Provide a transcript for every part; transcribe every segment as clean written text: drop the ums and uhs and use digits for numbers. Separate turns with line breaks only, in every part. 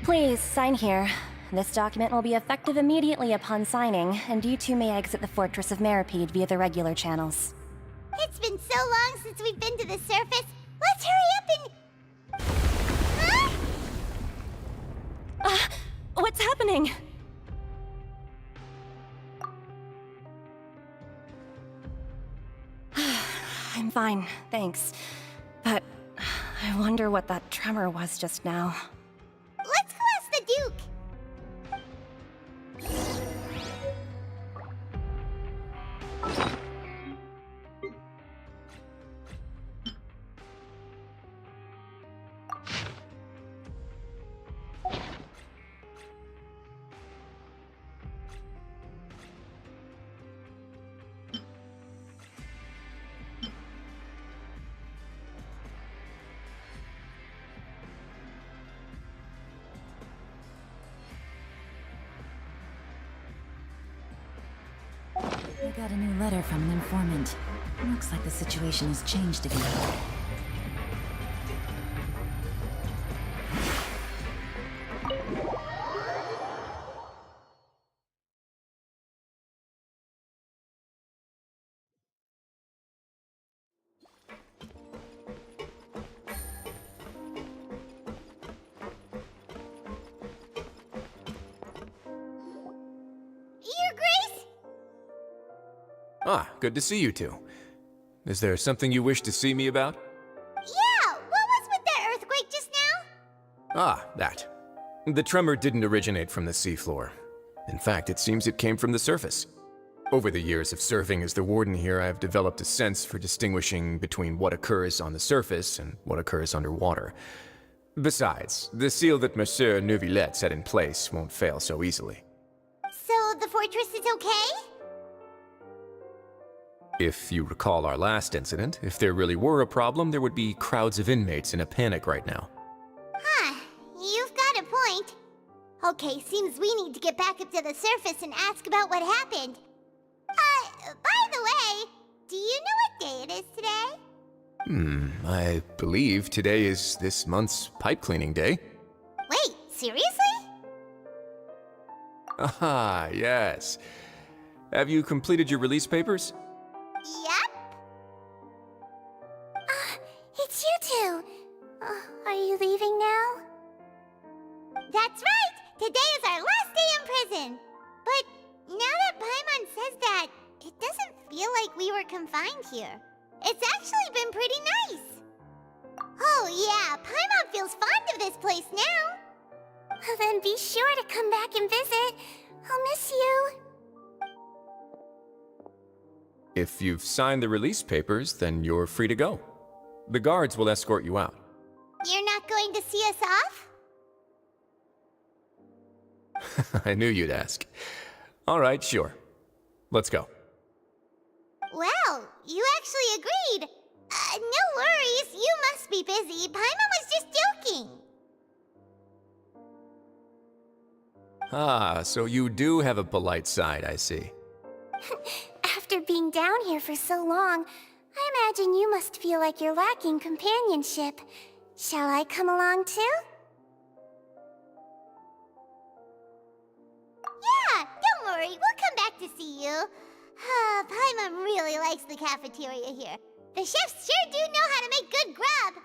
Please, sign here. This document will be effective immediately upon signing, and you two may exit the Fortress of Maripede via the regular channels.
It's been so long since we've been to the surface. Let's hurry up and... Huh?
What's happening? I'm fine, thanks. But I wonder what that tremor was just now.
Let's go ask the Duke.
I got a new letter from an informant. Looks like the situation has changed again.
Your Grace?
Ah, good to see you two. Is there something you wish to see me about?
Yeah, what was with that earthquake just now?
Ah, that. The tremor didn't originate from the seafloor. In fact, it seems it came from the surface. Over the years of serving as the warden here, I have developed a sense for distinguishing between what occurs on the surface and what occurs underwater. Besides, the seal that Monsieur Neuvillette set in place won't fail so easily.
So the fortress is okay?
If you recall our last incident, if there really were a problem, there would be crowds of inmates in a panic right now.
Huh, you've got a point. Okay, seems we need to get back up to the surface and ask about what happened. By the way, do you know what day it is today?
I believe today is this month's pipe cleaning day.
Wait, seriously?
Ah, yes. Have you completed your release papers?
Yep. It's you two. Are you leaving now? That's right! Today is our last day in prison! But now that Paimon says that, it doesn't feel like we were confined here. It's actually been pretty nice. Oh yeah, Paimon feels fond of this place now. Then be sure to come back and visit. I'll miss you.
If you've signed the release papers, then you're free to go. The guards will escort you out.
You're not going to see us off?
I knew you'd ask. All right, sure. Let's go.
Well, you actually agreed. No worries, you must be busy. Paimon was just joking.
Ah, so you do have a polite side, I see.
After being down here for so long, I imagine you must feel like you're lacking companionship. Shall I come along too? Yeah, don't worry, we'll come back to see you. Paimon really likes the cafeteria here. The chefs sure do know how to make good grub.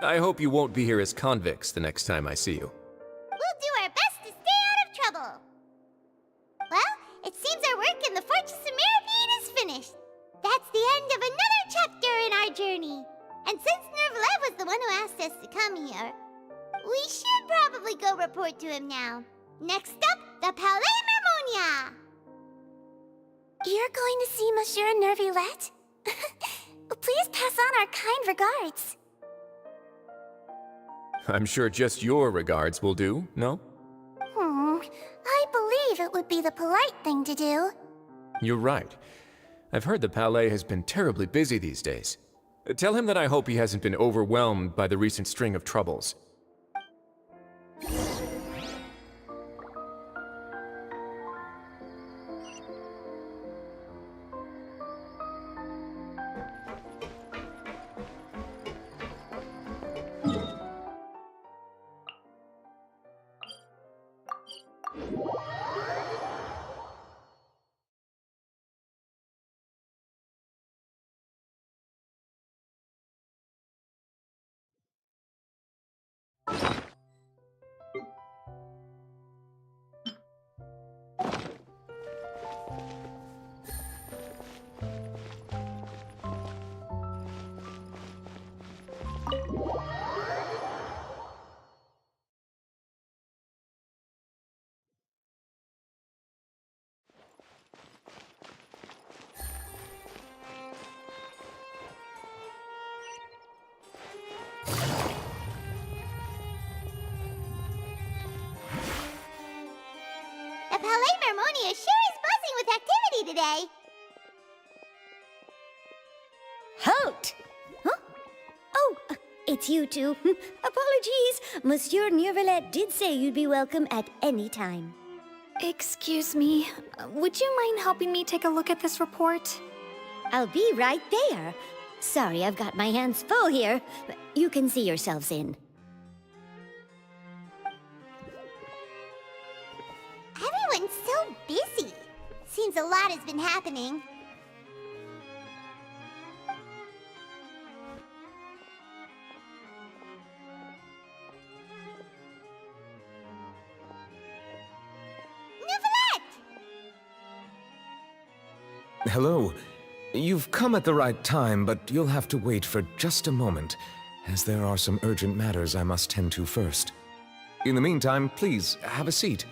I hope you won't be here as convicts the next time I see you.
We'll do our best to stay out of trouble. Well, it seems our work in the Fortress of Maripede is finished. That's the end of another chapter in our journey. And since Neuvillette was the one who asked us to come here, we should probably go report to him now. Next up, the Palais Mermonia. You're going to see Monsieur Neuvillette? Please pass on our kind regards.
I'm sure just your regards will do, no?
I believe it would be the polite thing to do.
You're right. I've heard the Palais has been terribly busy these days. Tell him that I hope he hasn't been overwhelmed by the recent string of troubles.
The Palais Mermonia sure is buzzing with activity today.
Halt! Huh? Oh, it's you two. Apologies. Monsieur Neuvillette did say you'd be welcome at any time.
Excuse me, would you mind helping me take a look at this report?
I'll be right there. Sorry, I've got my hands full here. You can see yourselves in.
Everyone's so busy. Seems a lot has been happening. Neuvillette!
Hello. You've come at the right time, but you'll have to wait for just a moment, as there are some urgent matters I must tend to first. In the meantime, please, have a seat.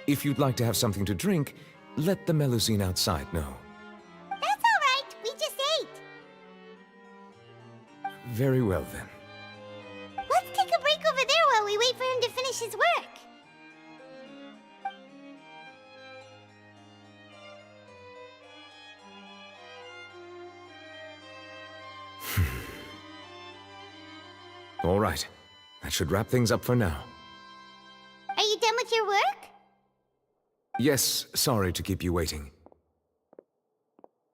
If you'd like to have something to drink, let the Melusine outside know.
That's all right. We just ate.
Very well, then.
Let's take a break over there while we wait for him to finish his work.
All right. That should wrap things up for now.
Are you done with your work?
Yes, sorry to keep you waiting.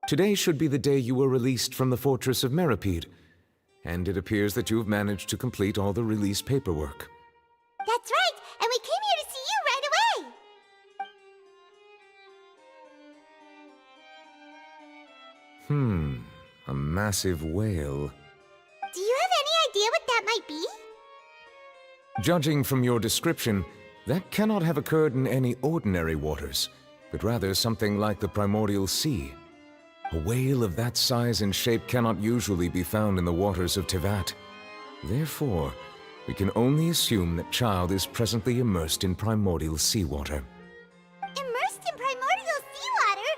Today should be the day you were released from the Fortress of Meripede, and it appears that you have managed to complete all the release paperwork.
That's right, and we came here to see you right away.
A massive whale.
Do you have any idea what that might be?
Judging from your description, that cannot have occurred in any ordinary waters, but rather something like the primordial sea. A whale of that size and shape cannot usually be found in the waters of Tevat. Therefore, we can only assume that Child is presently immersed in primordial seawater.
Immersed in primordial seawater?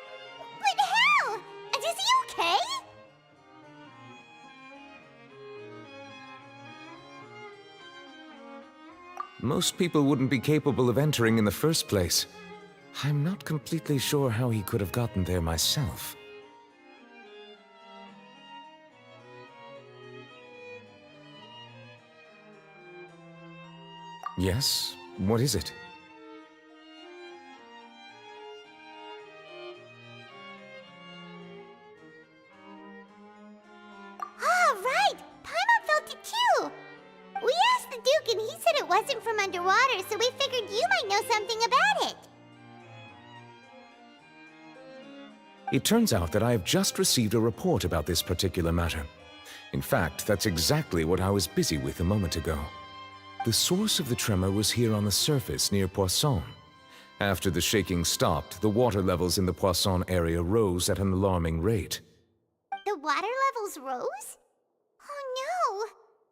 But how? And is he okay?
Most people wouldn't be capable of entering in the first place. I'm not completely sure how he could have gotten there myself. Yes? What is it?
Ah, right! Paimon felt it too! We asked the Duke and he said it wasn't from underwater, so we figured you might know something about it.
It turns out that I have just received a report about this particular matter. In fact, that's exactly what I was busy with a moment ago. The source of the tremor was here on the surface near Poisson. After the shaking stopped, the water levels in the Poisson area rose at an alarming rate.
The water levels rose? Oh no!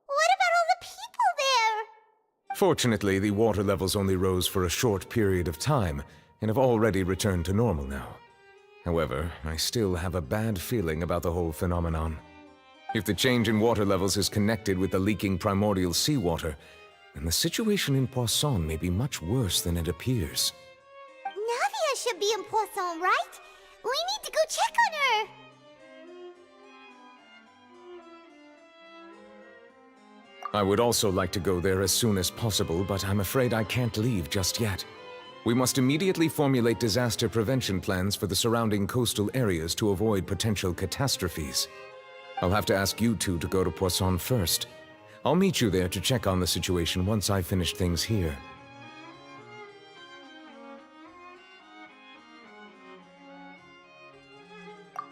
What about all the people there?
Fortunately, the water levels only rose for a short period of time and have already returned to normal now. However, I still have a bad feeling about the whole phenomenon. If the change in water levels is connected with the leaking primordial seawater, then the situation in Poisson may be much worse than it appears.
Navia should be in Poisson, right? We need to go check on her!
I would also like to go there as soon as possible, but I'm afraid I can't leave just yet. We must immediately formulate disaster prevention plans for the surrounding coastal areas to avoid potential catastrophes. I'll have to ask you two to go to Poisson first. I'll meet you there to check on the situation once I've finished things here.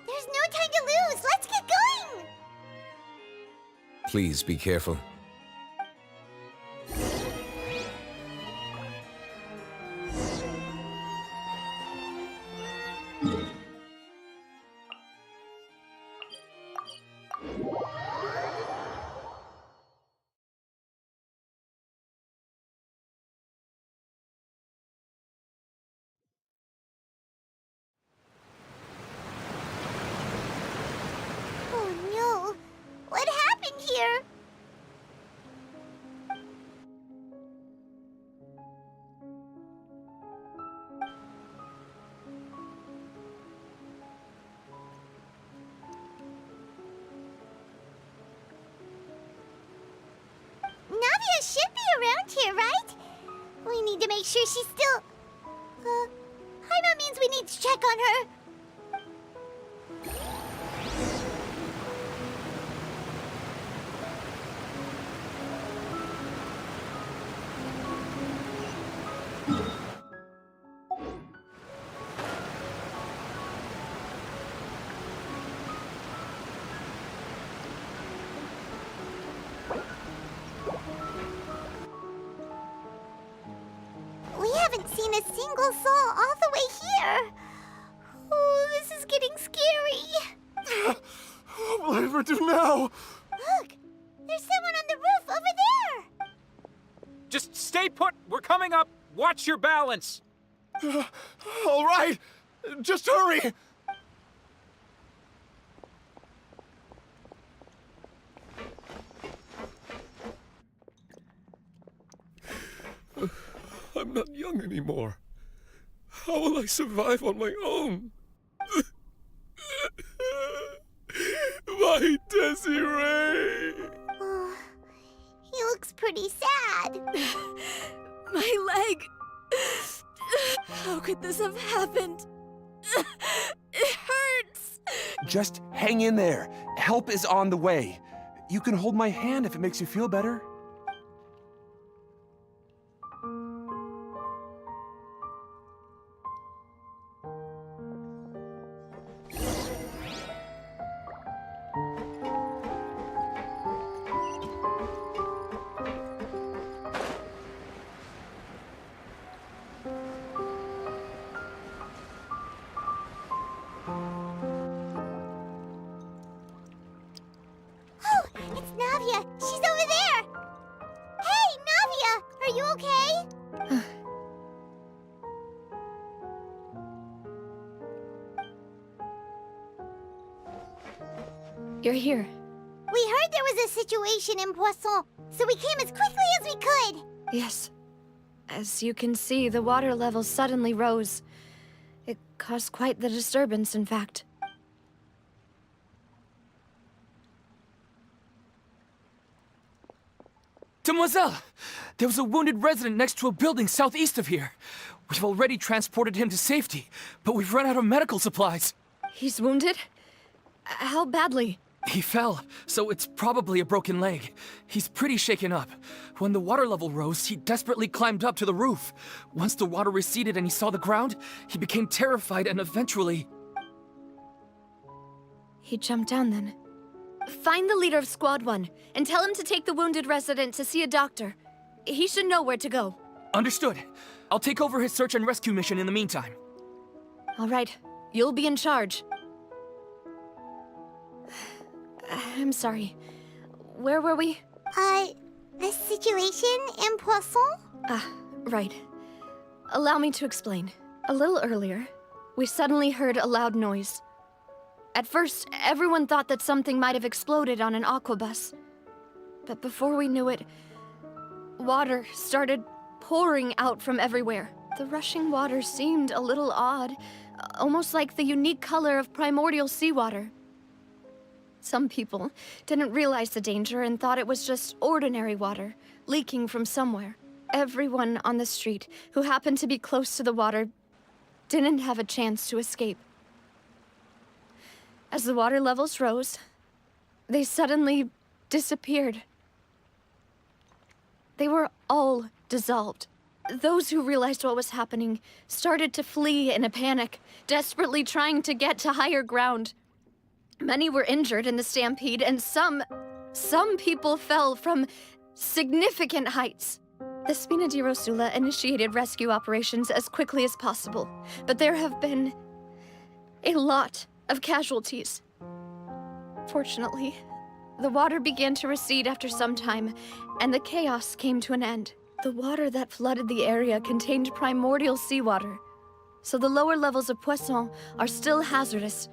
There's no time to lose! Let's get going!
Please be careful.
Oh no! What happened here? Navia should be around here, right? We need to make sure she's still... Paimon means we need to check on her. We haven't seen a single soul all the way here. Oh, this is getting scary.
What will I ever do now?
Look, there's someone on the roof over there.
Just stay put. We're coming up. Watch your balance.
All right, just hurry. I'm not young anymore. How will I survive on my own? My Desiree!
Oh, he looks pretty sad.
My leg! How could this have happened? It hurts!
Just hang in there. Help is on the way. You can hold my hand if it makes you feel better.
Oh, it's Navia. She's over there. Hey, Navia, are you okay?
You're here.
We heard there was a situation in Poisson, so we came as quickly as we could.
Yes. As you can see, the water level suddenly rose. It caused quite the disturbance, in fact.
Demoiselle! There was a wounded resident next to a building southeast of here. We've already transported him to safety, but we've run out of medical supplies.
He's wounded? How badly?
He fell, so it's probably a broken leg. He's pretty shaken up. When the water level rose, he desperately climbed up to the roof. Once the water receded and he saw the ground, he became terrified and eventually...
He jumped down then. Find the leader of Squad 1 and tell him to take the wounded resident to see a doctor. He should know where to go.
Understood. I'll take over his search and rescue mission in the meantime.
All right. You'll be in charge. I'm sorry. Where were we?
The situation in Poisson?
Right. Allow me to explain. A little earlier, we suddenly heard a loud noise. At first, everyone thought that something might have exploded on an aquabus. But before we knew it, water started pouring out from everywhere. The rushing water seemed a little odd, almost like the unique color of primordial seawater. Some people didn't realize the danger and thought it was just ordinary water, leaking from somewhere. Everyone on the street who happened to be close to the water didn't have a chance to escape. As the water levels rose, they suddenly disappeared. They were all dissolved. Those who realized what was happening started to flee in a panic, desperately trying to get to higher ground. Many were injured in the stampede, and some people fell from significant heights. The Spina di Rosula initiated rescue operations as quickly as possible, but there have been a lot of casualties. Fortunately, the water began to recede after some time, and the chaos came to an end. The water that flooded the area contained primordial seawater, so the lower levels of Poisson are still hazardous.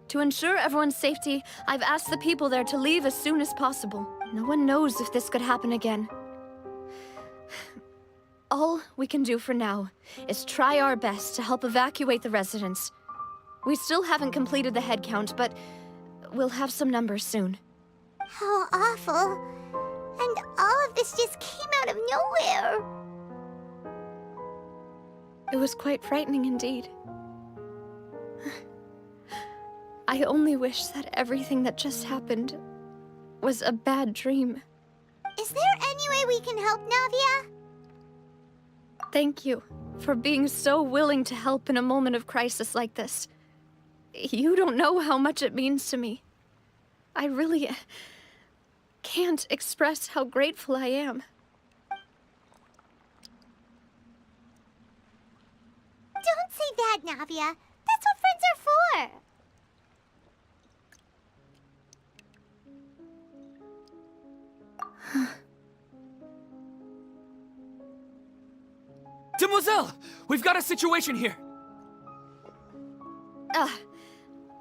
To ensure everyone's safety, I've asked the people there to leave as soon as possible. No one knows if this could happen again. All we can do for now is try our best to help evacuate the residents. We still haven't completed the head count, but we'll have some numbers soon.
How awful. And all of this just came out of nowhere.
It was quite frightening indeed. I only wish that everything that just happened was a bad dream.
Is there any way we can help, Navia?
Thank you for being so willing to help in a moment of crisis like this. You don't know how much it means to me. I really can't express how grateful I am.
Don't say that, Navia. That's what friends are for.
Demoiselle! We've got a situation here!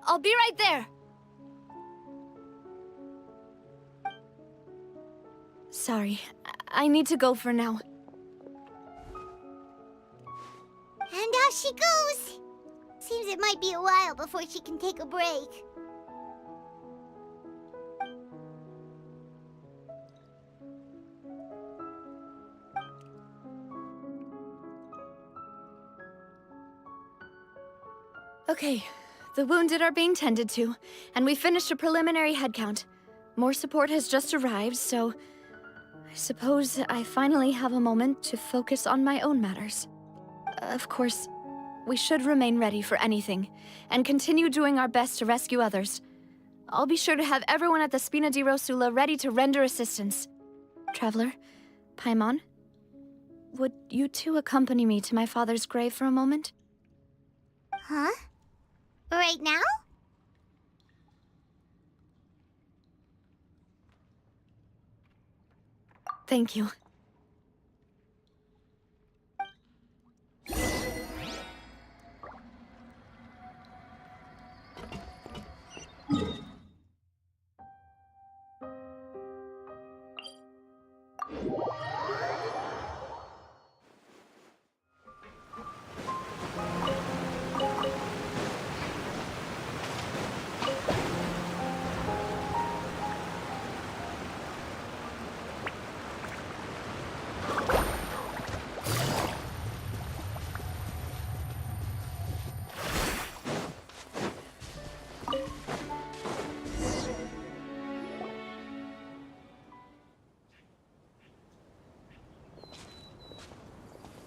I'll be right there. Sorry, I need to go for now.
And off she goes. Seems it might be a while before she can take a break.
Okay, the wounded are being tended to, and we finished a preliminary head count. More support has just arrived, so I suppose I finally have a moment to focus on my own matters. Of course, we should remain ready for anything, and continue doing our best to rescue others. I'll be sure to have everyone at the Spina di Rosula ready to render assistance. Traveler, Paimon, would you two accompany me to my father's grave for a moment?
Huh? Right now?
Thank you.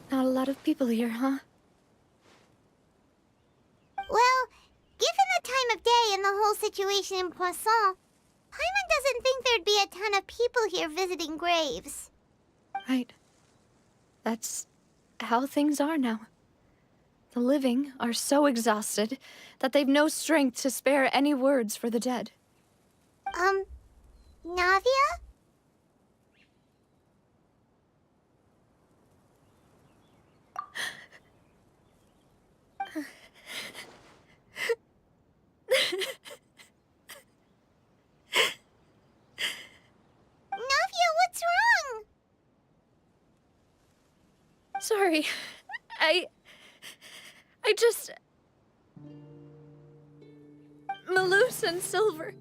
Not a lot of people here, huh?
Well, given the time of day and the whole situation in Poisson, Paimon doesn't think there'd be a ton of people here visiting graves.
Right. That's how things are now. The living are so exhausted that they've no strength to spare any words for the dead.
Navia? Navia, what's wrong?
Sorry. I just... Malus and Silver.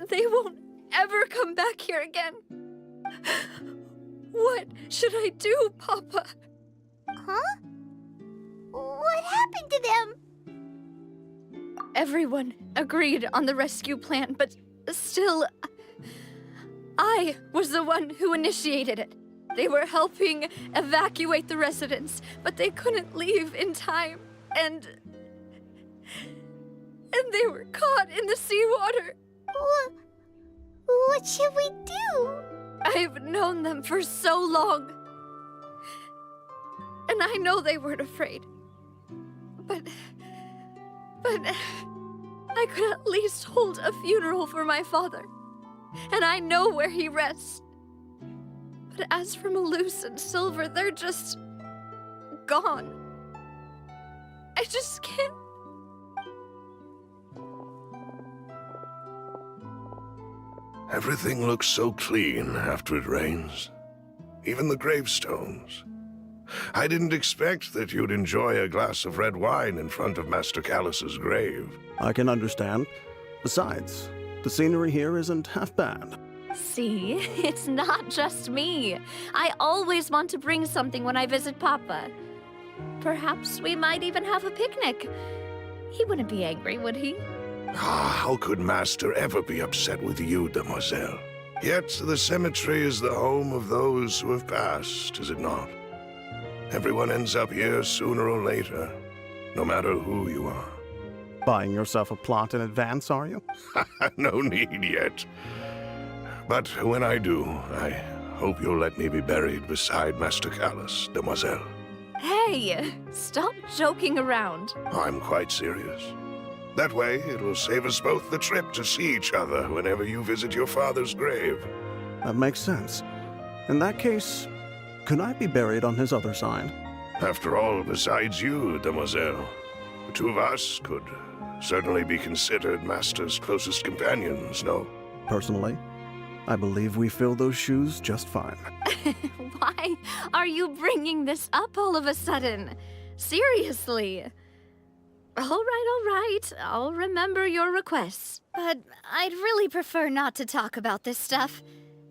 they won't ever come back here again. What should I do, Papa?
Huh? What happened to them?
Everyone agreed on the rescue plan, but still, I was the one who initiated it. They were helping evacuate the residents, but they couldn't leave in time, and they were caught in the seawater.
What should we do?
I've known them for so long, and I know they weren't afraid. But I could at least hold a funeral for my father, and I know where he rests. But as for Malus and Silver, they're just gone. I just can't.
Everything looks so clean after it rains. Even the gravestones. I didn't expect that you'd enjoy a glass of red wine in front of Master Callus's grave.
I can understand. Besides, the scenery here isn't half bad.
See, it's not just me. I always want to bring something when I visit Papa. Perhaps we might even have a picnic. He wouldn't be angry, would he?
How could Master ever be upset with you, Demoiselle? Yet the cemetery is the home of those who have passed, is it not? Everyone ends up here sooner or later, no matter who you are.
Buying yourself a plot in advance, are you?
No need yet. But when I do, I hope you'll let me be buried beside Master Callus, Demoiselle.
Hey, stop joking around.
I'm quite serious. That way, it will save us both the trip to see each other whenever you visit your father's grave.
That makes sense. In that case, could I be buried on his other side?
After all, besides you, Demoiselle, the two of us could certainly be considered Master's closest companions, no?
Personally, I believe we fill those shoes just fine.
Why are you bringing this up all of a sudden? Seriously. All right. I'll remember your requests. But I'd really prefer not to talk about this stuff.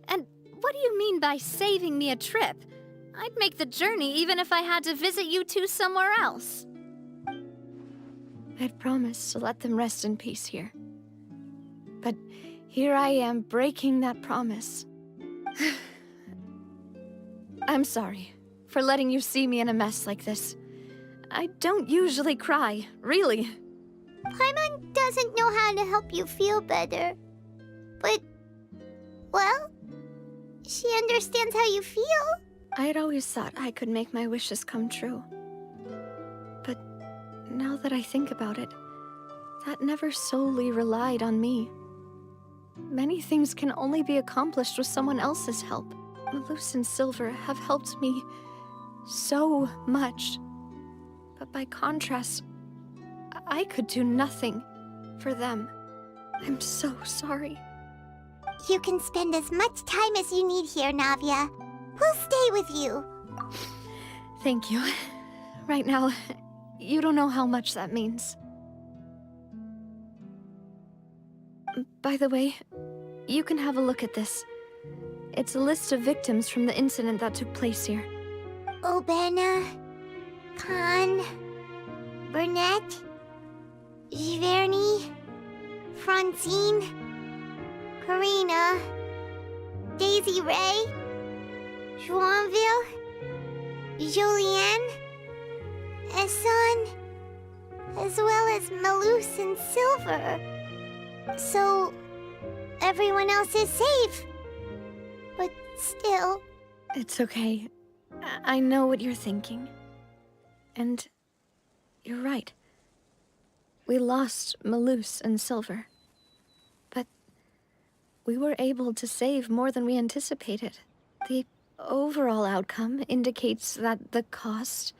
And what do you mean by saving me a trip? I'd make the journey even if I had to visit you two somewhere else. I'd promised to let them rest in peace here. But here I am breaking that promise. I'm sorry for letting you see me in a mess like this. I don't usually cry, really.
Paimon doesn't know how to help you feel better. But, well, she understands how you feel.
I had always thought I could make my wishes come true. But now that I think about it, that never solely relied on me. Many things can only be accomplished with someone else's help. Malus and Silver have helped me so much. But by contrast, I could do nothing for them. I'm so sorry.
You can spend as much time as you need here, Navia. We'll stay with you.
Thank you. Right now, you don't know how much that means. By the way, you can have a look at this. It's a list of victims from the incident that took place here.
Obena, Khan, Burnett, Giverny, Francine, Karina, Daisy Ray, Joinville, Julianne, Esson, as well as Malus and Silver. So, everyone else is safe. But still...
It's okay. I know what you're thinking. And you're right. We lost Malus and Silver. But we were able to save more than we anticipated. The overall outcome indicates that the cost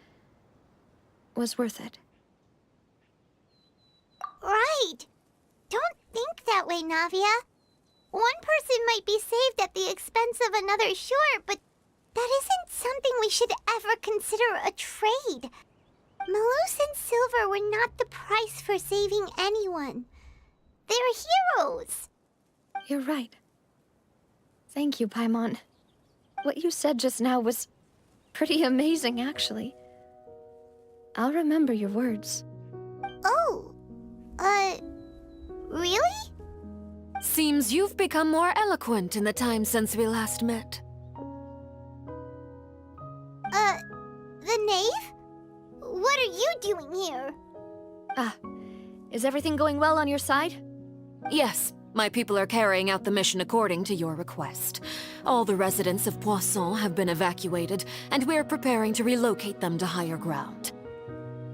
was worth it.
Right! Don't think that way, Navia. One person might be saved at the expense of another, sure, but that isn't something we should ever consider a trade. Malus and Silver were not the price for saving anyone. They're heroes.
You're right. Thank you, Paimon. What you said just now was pretty amazing, actually. I'll remember your words.
Oh, really?
Seems you've become more eloquent in the time since we last met.
The knave? What are you doing here?
Is everything going well on your side?
Yes, my people are carrying out the mission according to your request. All the residents of Poisson have been evacuated, and we're preparing to relocate them to higher ground.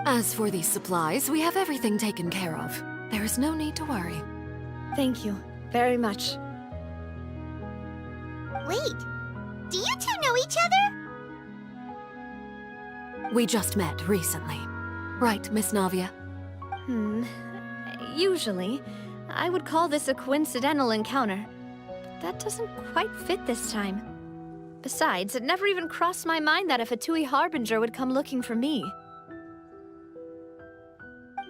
As for these supplies, we have everything taken care of. There is no need to worry.
Thank you very much.
Wait, do you two know each other?
We just met recently. Right, Miss Navia?
Usually, I would call this a coincidental encounter. But that doesn't quite fit this time. Besides, it never even crossed my mind that a Fatui Harbinger would come looking for me.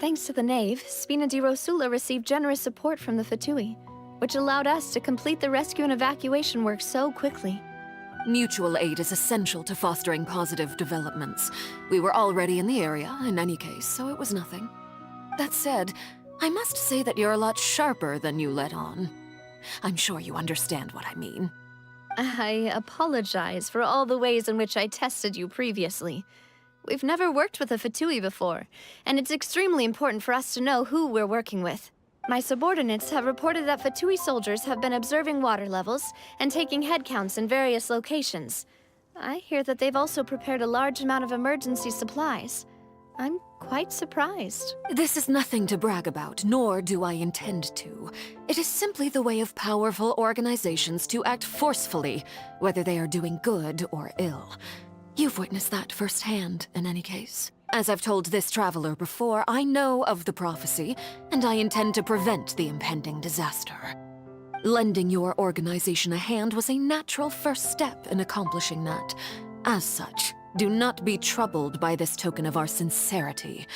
Thanks to the Knave, Spina di Rosula received generous support from the Fatui, which allowed us to complete the rescue and evacuation work so quickly.
Mutual aid is essential to fostering positive developments. We were already in the area, in any case, so it was nothing. That said, I must say that you're a lot sharper than you let on. I'm sure you understand what I mean.
I apologize for all the ways in which I tested you previously. We've never worked with a Fatui before, and it's extremely important for us to know who we're working with. My subordinates have reported that Fatui soldiers have been observing water levels and taking head counts in various locations. I hear that they've also prepared a large amount of emergency supplies. I'm quite surprised.
This is nothing to brag about, nor do I intend to. It is simply the way of powerful organizations to act forcefully, whether they are doing good or ill. You've witnessed that firsthand, in any case. As I've told this traveler before, I know of the prophecy, and I intend to prevent the impending disaster. Lending your organization a hand was a natural first step in accomplishing that. As such, do not be troubled by this token of our sincerity.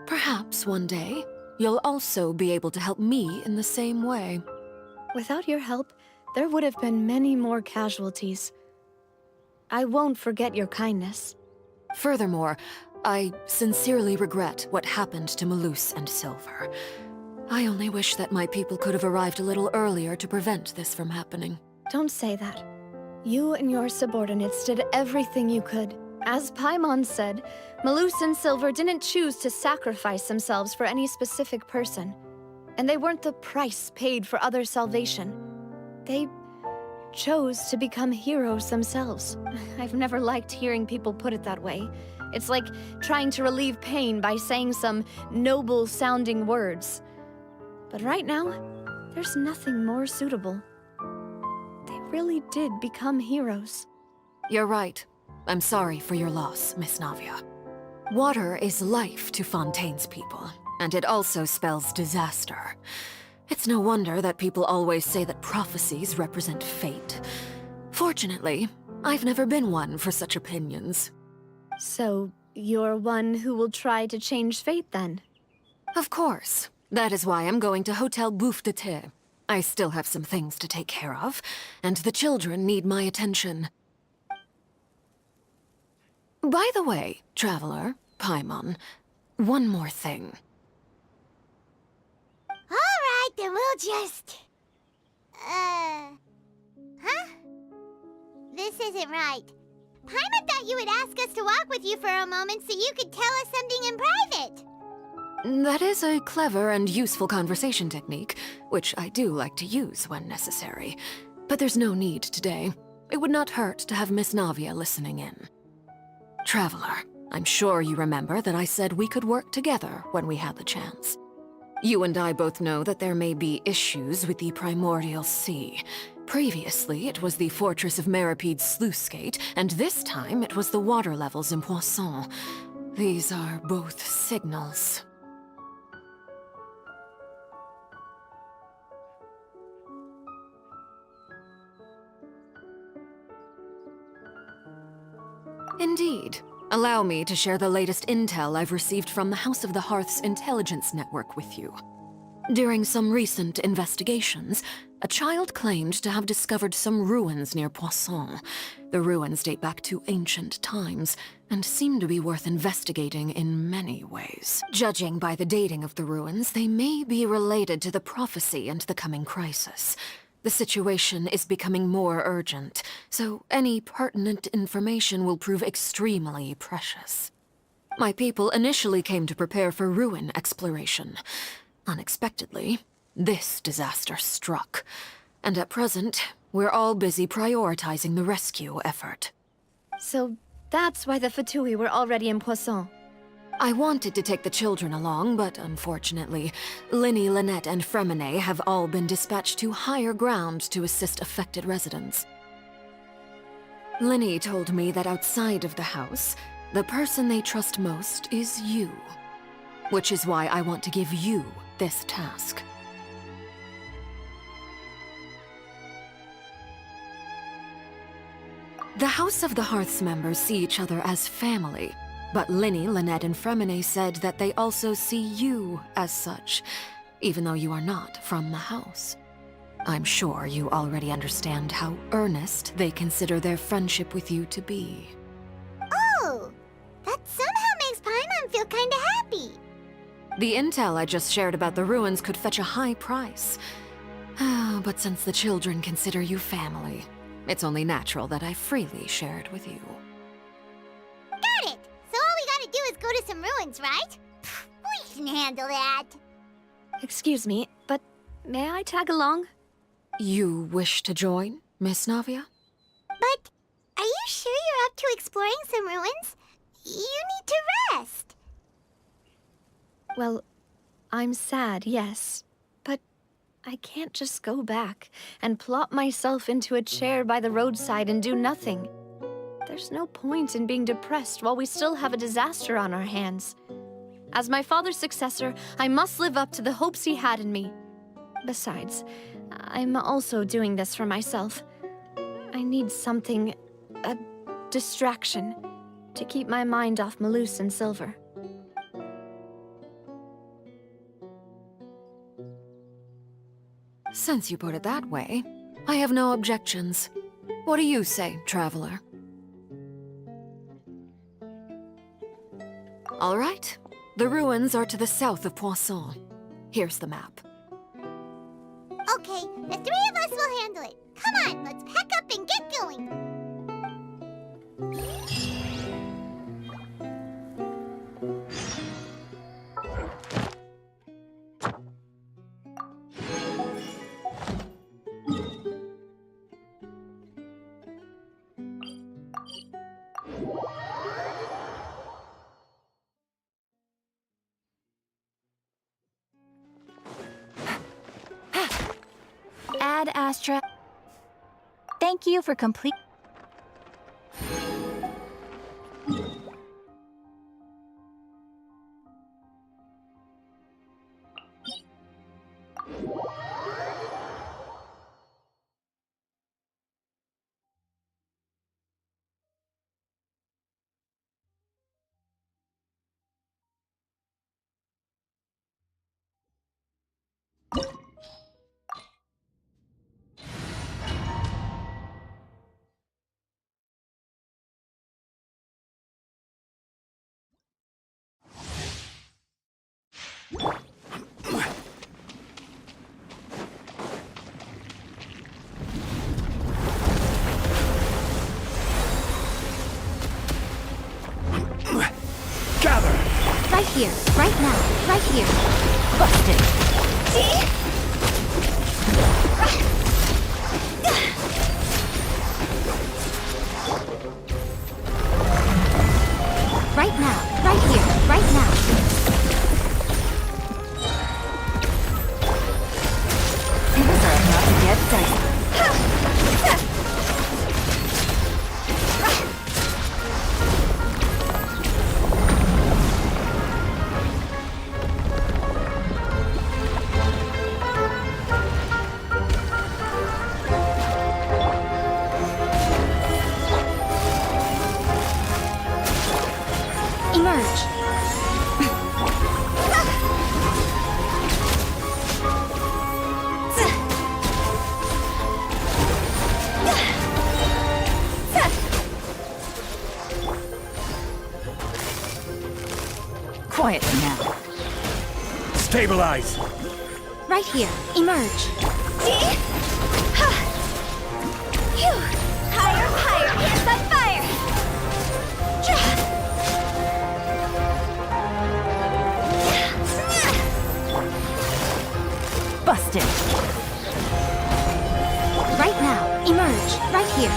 Perhaps one day, you'll also be able to help me in the same way.
Without your help, there would have been many more casualties. I won't forget your kindness.
Furthermore, I sincerely regret what happened to Malus and Silver. I only wish that my people could have arrived a little earlier to prevent this from happening.
Don't say that. You and your subordinates did everything you could. As Paimon said, Malus and Silver didn't choose to sacrifice themselves for any specific person. And they weren't the price paid for others' salvation. They chose to become heroes themselves. I've never liked hearing people put it that way. It's like trying to relieve pain by saying some noble-sounding words. But right now, there's nothing more suitable. They really did become heroes.
You're right. I'm sorry for your loss, Miss Navia. Water is life to Fontaine's people, and it also spells disaster. It's no wonder that people always say that prophecies represent fate. Fortunately, I've never been one for such opinions.
So, you're one who will try to change fate, then?
Of course. That is why I'm going to Hotel Bouffe de Thé. I still have some things to take care of, and the children need my attention. By the way, Traveler, Paimon, one more thing.
Alright, then we'll just... Huh? This isn't right. Paimon thought you would ask us to walk with you for a moment so you could tell us something in private.
That is a clever and useful conversation technique, which I do like to use when necessary. But there's no need today. It would not hurt to have Miss Navia listening in. Traveler, I'm sure you remember that I said we could work together when we had the chance. You and I both know that there may be issues with the Primordial Sea. Previously, it was the Fortress of Maripede's sluice gate, and this time it was the water levels in Poisson. These are both signals. Indeed. Allow me to share the latest intel I've received from the House of the Hearth's intelligence network with you. During some recent investigations, a child claimed to have discovered some ruins near Poisson. The ruins date back to ancient times and seem to be worth investigating in many ways. Judging by the dating of the ruins, they may be related to the prophecy and the coming crisis. The situation is becoming more urgent, so any pertinent information will prove extremely precious. My people initially came to prepare for ruin exploration. Unexpectedly, this disaster struck, and at present, we're all busy prioritizing the rescue effort.
So that's why the Fatui were already in Poisson.
I wanted to take the children along, but unfortunately, Linny, Lynette, and Fremine have all been dispatched to higher ground to assist affected residents. Linny told me that outside of the house, the person they trust most is you. Which is why I want to give you this task. The House of the Hearth's members see each other as family, but Linny, Lynette, and Fremine said that they also see you as such, even though you are not from the house. I'm sure you already understand how earnest they consider their friendship with you to be.
Oh, that somehow makes Paimon feel kinda happy.
The intel I just shared about the ruins could fetch a high price. But since the children consider you family, it's only natural that I freely share it with you.
Got it! So all we gotta do is go to some ruins, right? We can handle that.
Excuse me, but may I tag along?
You wish to join, Miss Navia?
But are you sure you're up to exploring some ruins? You need to rest.
Well, I'm sad, yes. But I can't just go back and plop myself into a chair by the roadside and do nothing. There's no point in being depressed while we still have a disaster on our hands. As my father's successor, I must live up to the hopes he had in me. Besides, I'm also doing this for myself. I need something, a distraction, to keep my mind off Malus and Silver.
Since you put it that way, I have no objections. What do you say, traveler? All right. The ruins are to the south of Poisson. Here's the map.
Okay, the three of us will handle it. Come on, let's pack up and get going.
Ad Astra. Thank you for complete.
Right here, right now, right here. Busted. Right now, right here, right now. Things are about to get dicey.
Stabilize!
Right here. Emerge.
Higher, higher! Here's the fire!
Busted.
Right now. Emerge. Right here.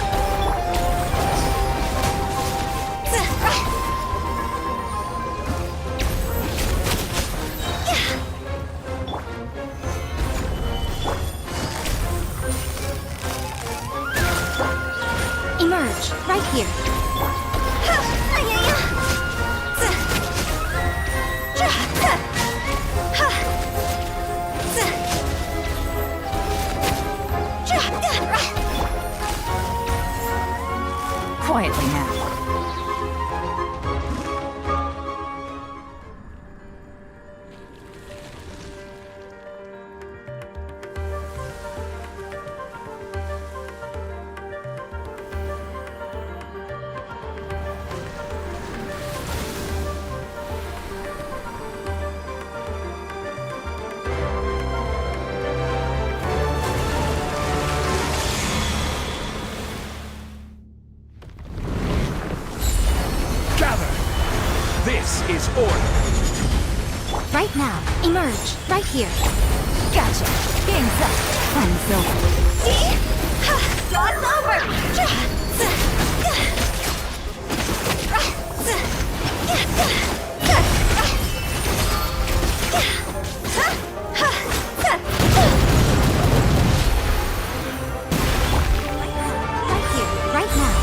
Emerge. Right here.
Quietly now.
This is order.
Right now. Emerge. Right here.
Gotcha. Game's up. Fun's over.
Draw's over!
Right here. Right now.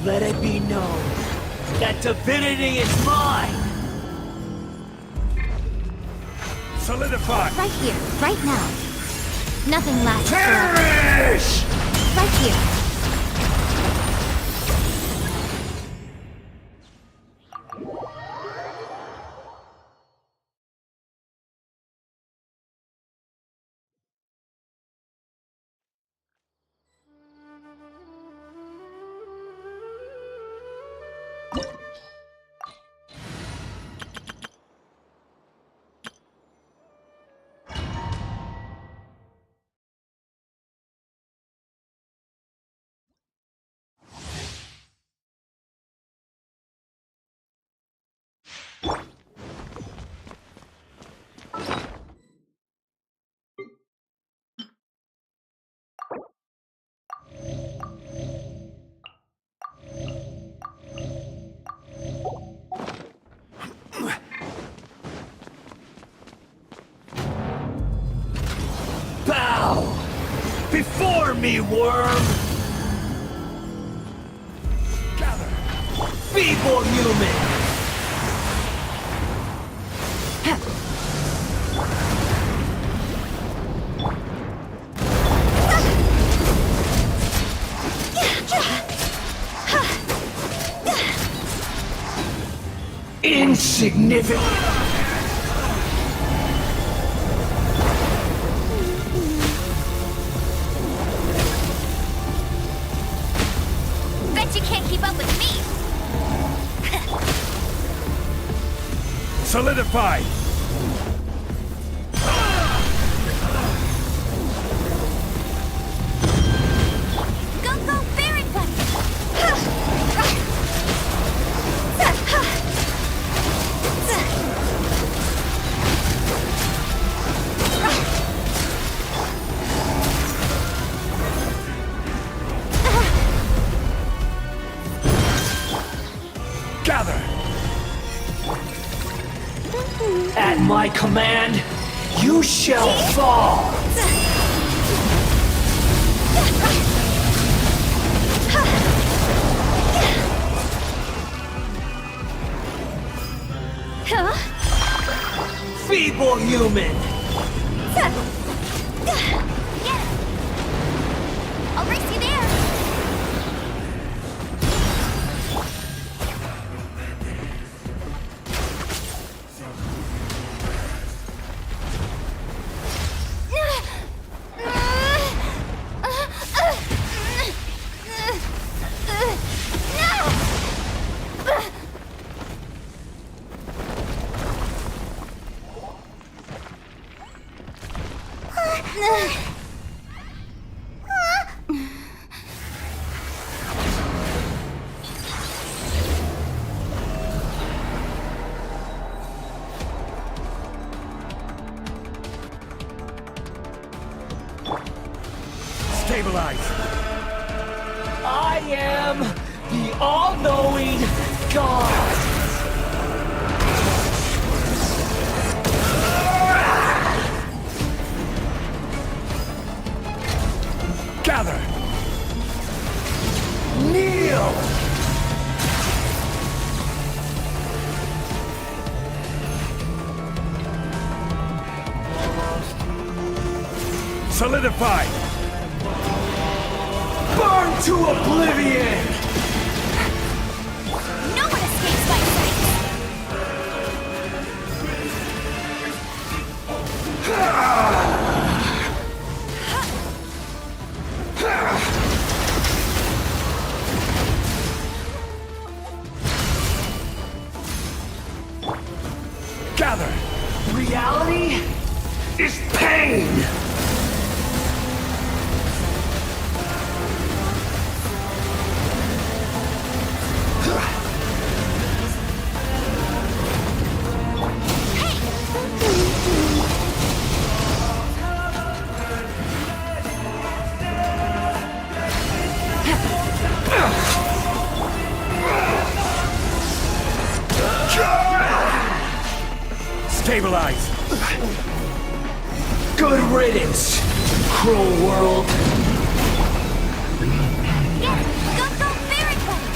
Let it be known that divinity is mine! Solidify!
Right here. Right now. Nothing lasts
Perish!
forever. Right here.
Bow! Before me, worm! Gather! Feeble human! Insignificant! Solidified!
Go, Barret Bunny!
Gather! At my command, you shall fall! Feeble human!
I'll race you there!
Stabilize! I am the all-knowing God! Gather! Kneel! Solidify! Burn to oblivion!
No one escapes my sight!
Gather! Reality is pain! Stabilize! Good riddance, cruel world!
Go, Barret Bunny!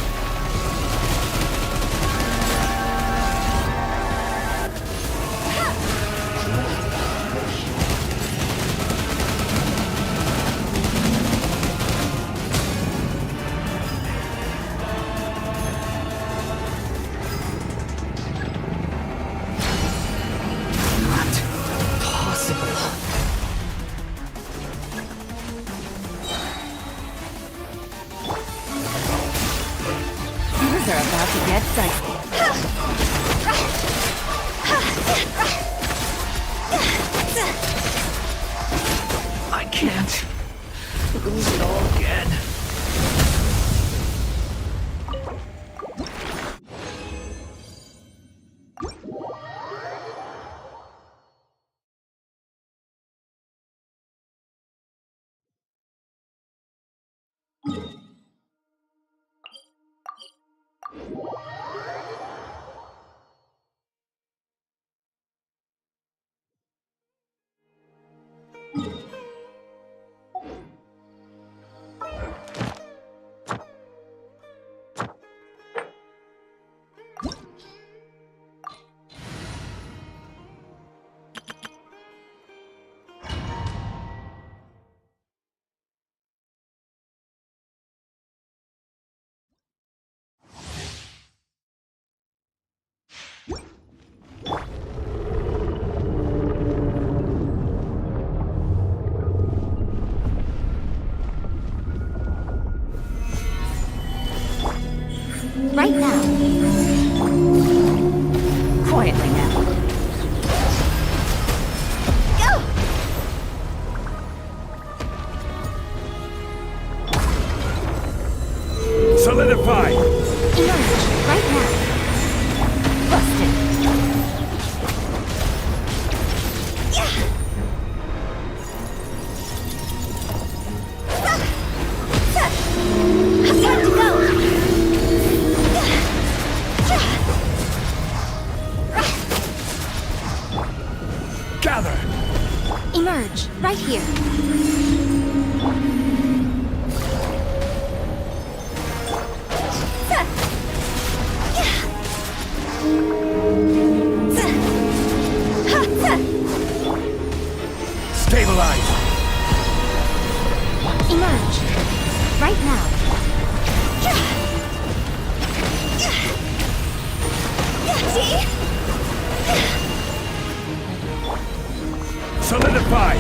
Solidify!
Emerge, right now. Busted.
Time to go!
Gather!
Emerge, right here.
Stabilize!
Emerge, right now.
See?
Solidify!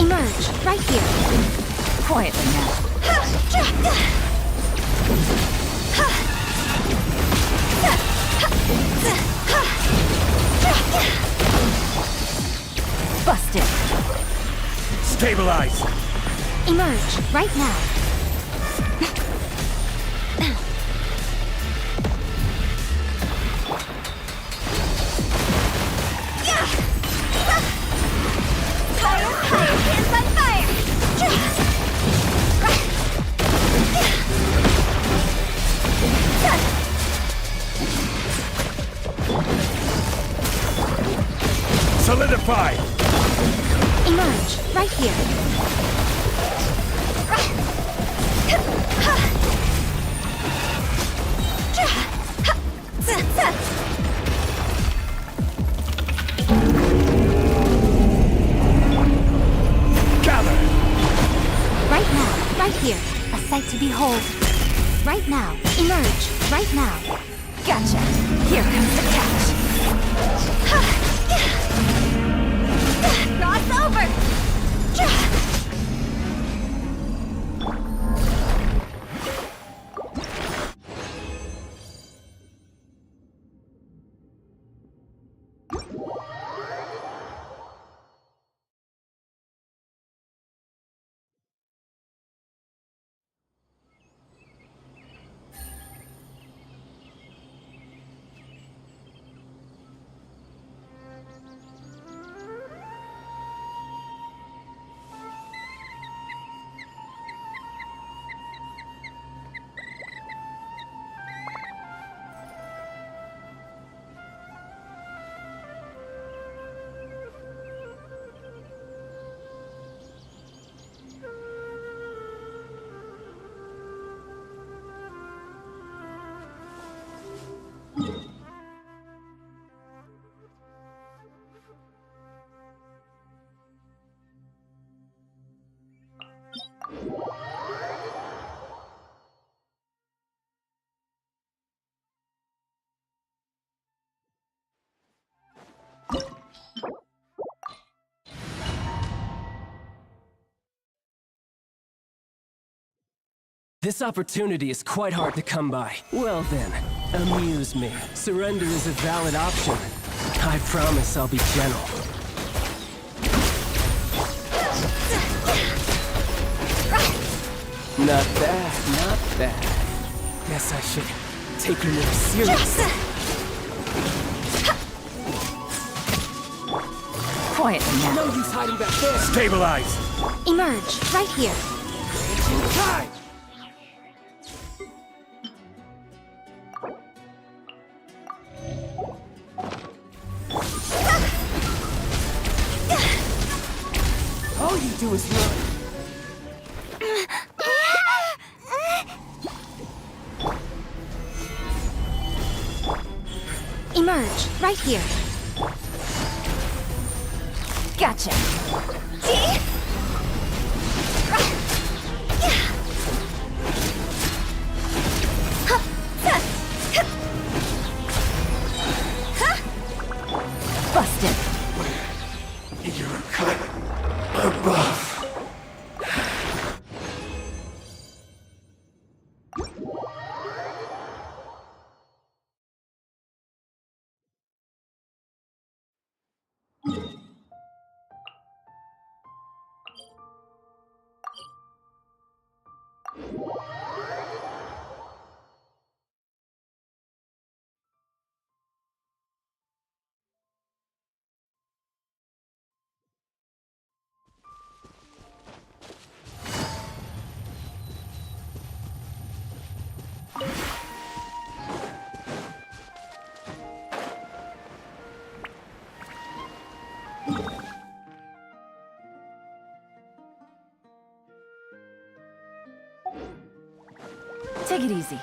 Emerge, right here.
Quietly now. Busted.
Stabilize!
Emerge, right now.
Solidify!
Emerge, right here.
Gather!
Right now, right here. A sight to behold. Right now, emerge, right now.
Gotcha. Here comes the catch.
Cross over!
This opportunity is quite hard to come by. Well then, amuse me. Surrender is a valid option. I promise I'll be gentle. Not bad, not bad. Guess I should take you more seriously.
Quietly now.
No use hiding back there.
Stabilize!
Emerge, right here.
Time! All you do is run.
Emerge, right here.
Gotcha. Busted.
You're cut above.
Take it easy.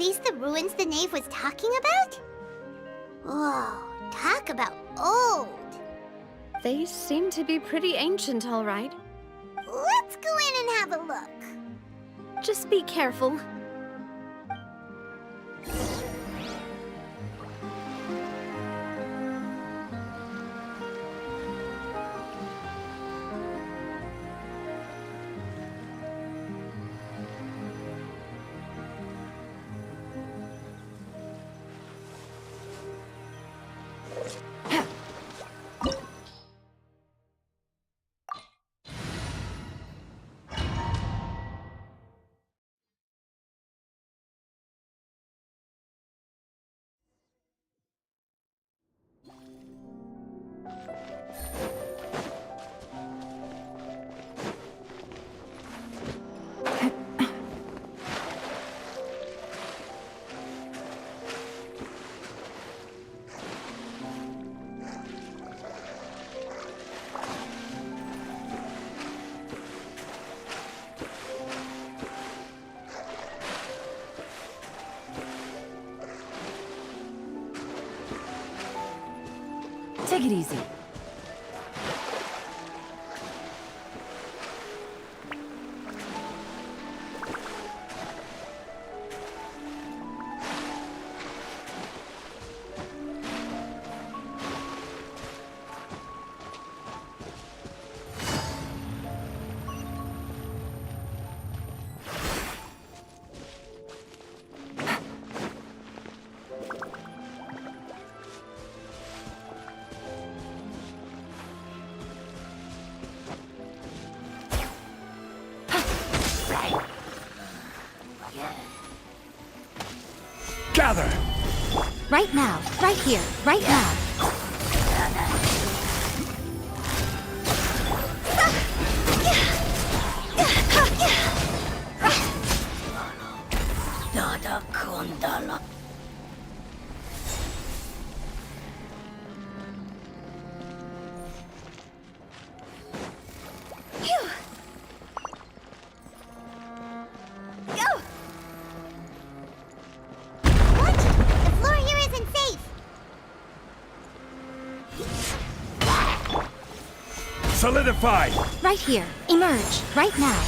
these the ruins the knave was talking about? Whoa, talk about old.
They seem to be pretty ancient, all right.
Let's go in and have a look.
Just be careful.
Take it easy.
Gather!
Right now, right here, right now.
Solidify!
Right here, emerge, right now.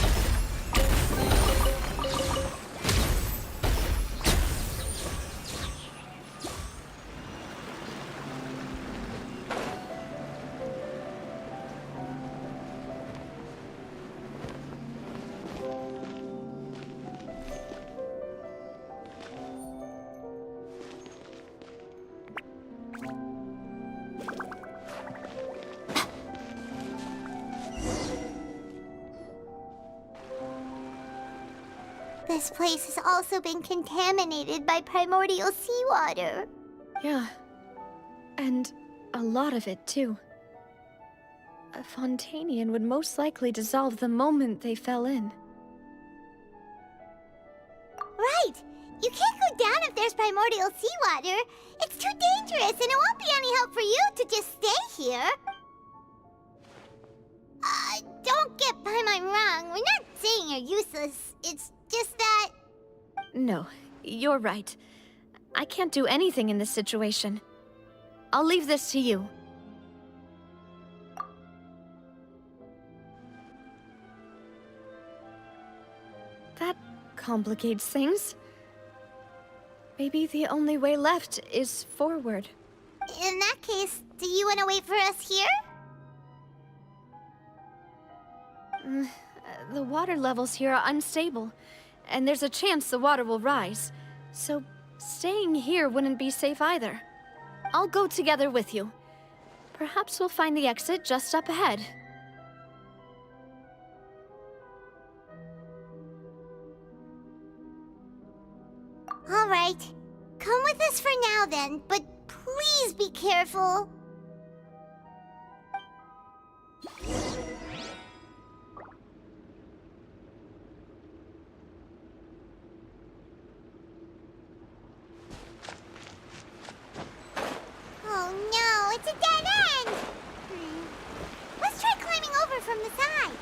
This place has also been contaminated by primordial seawater.
Yeah. And a lot of it, too. A Fontanian would most likely dissolve the moment they fell in.
Right! You can't go down if there's primordial seawater. It's too dangerous, and it won't be any help for you to just stay here. Don't get Paimon wrong. We're not saying you're useless. It's just that...
No, you're right. I can't do anything in this situation. I'll leave this to you. That complicates things. Maybe the only way left is forward.
In that case, do you want to wait for us here?
The water levels here are unstable, and there's a chance the water will rise. So staying here wouldn't be safe either. I'll go together with you. Perhaps we'll find the exit just up ahead.
All right. Come with us for now then, but please be careful. Oh no, it's a dead end! Let's try climbing over from the side.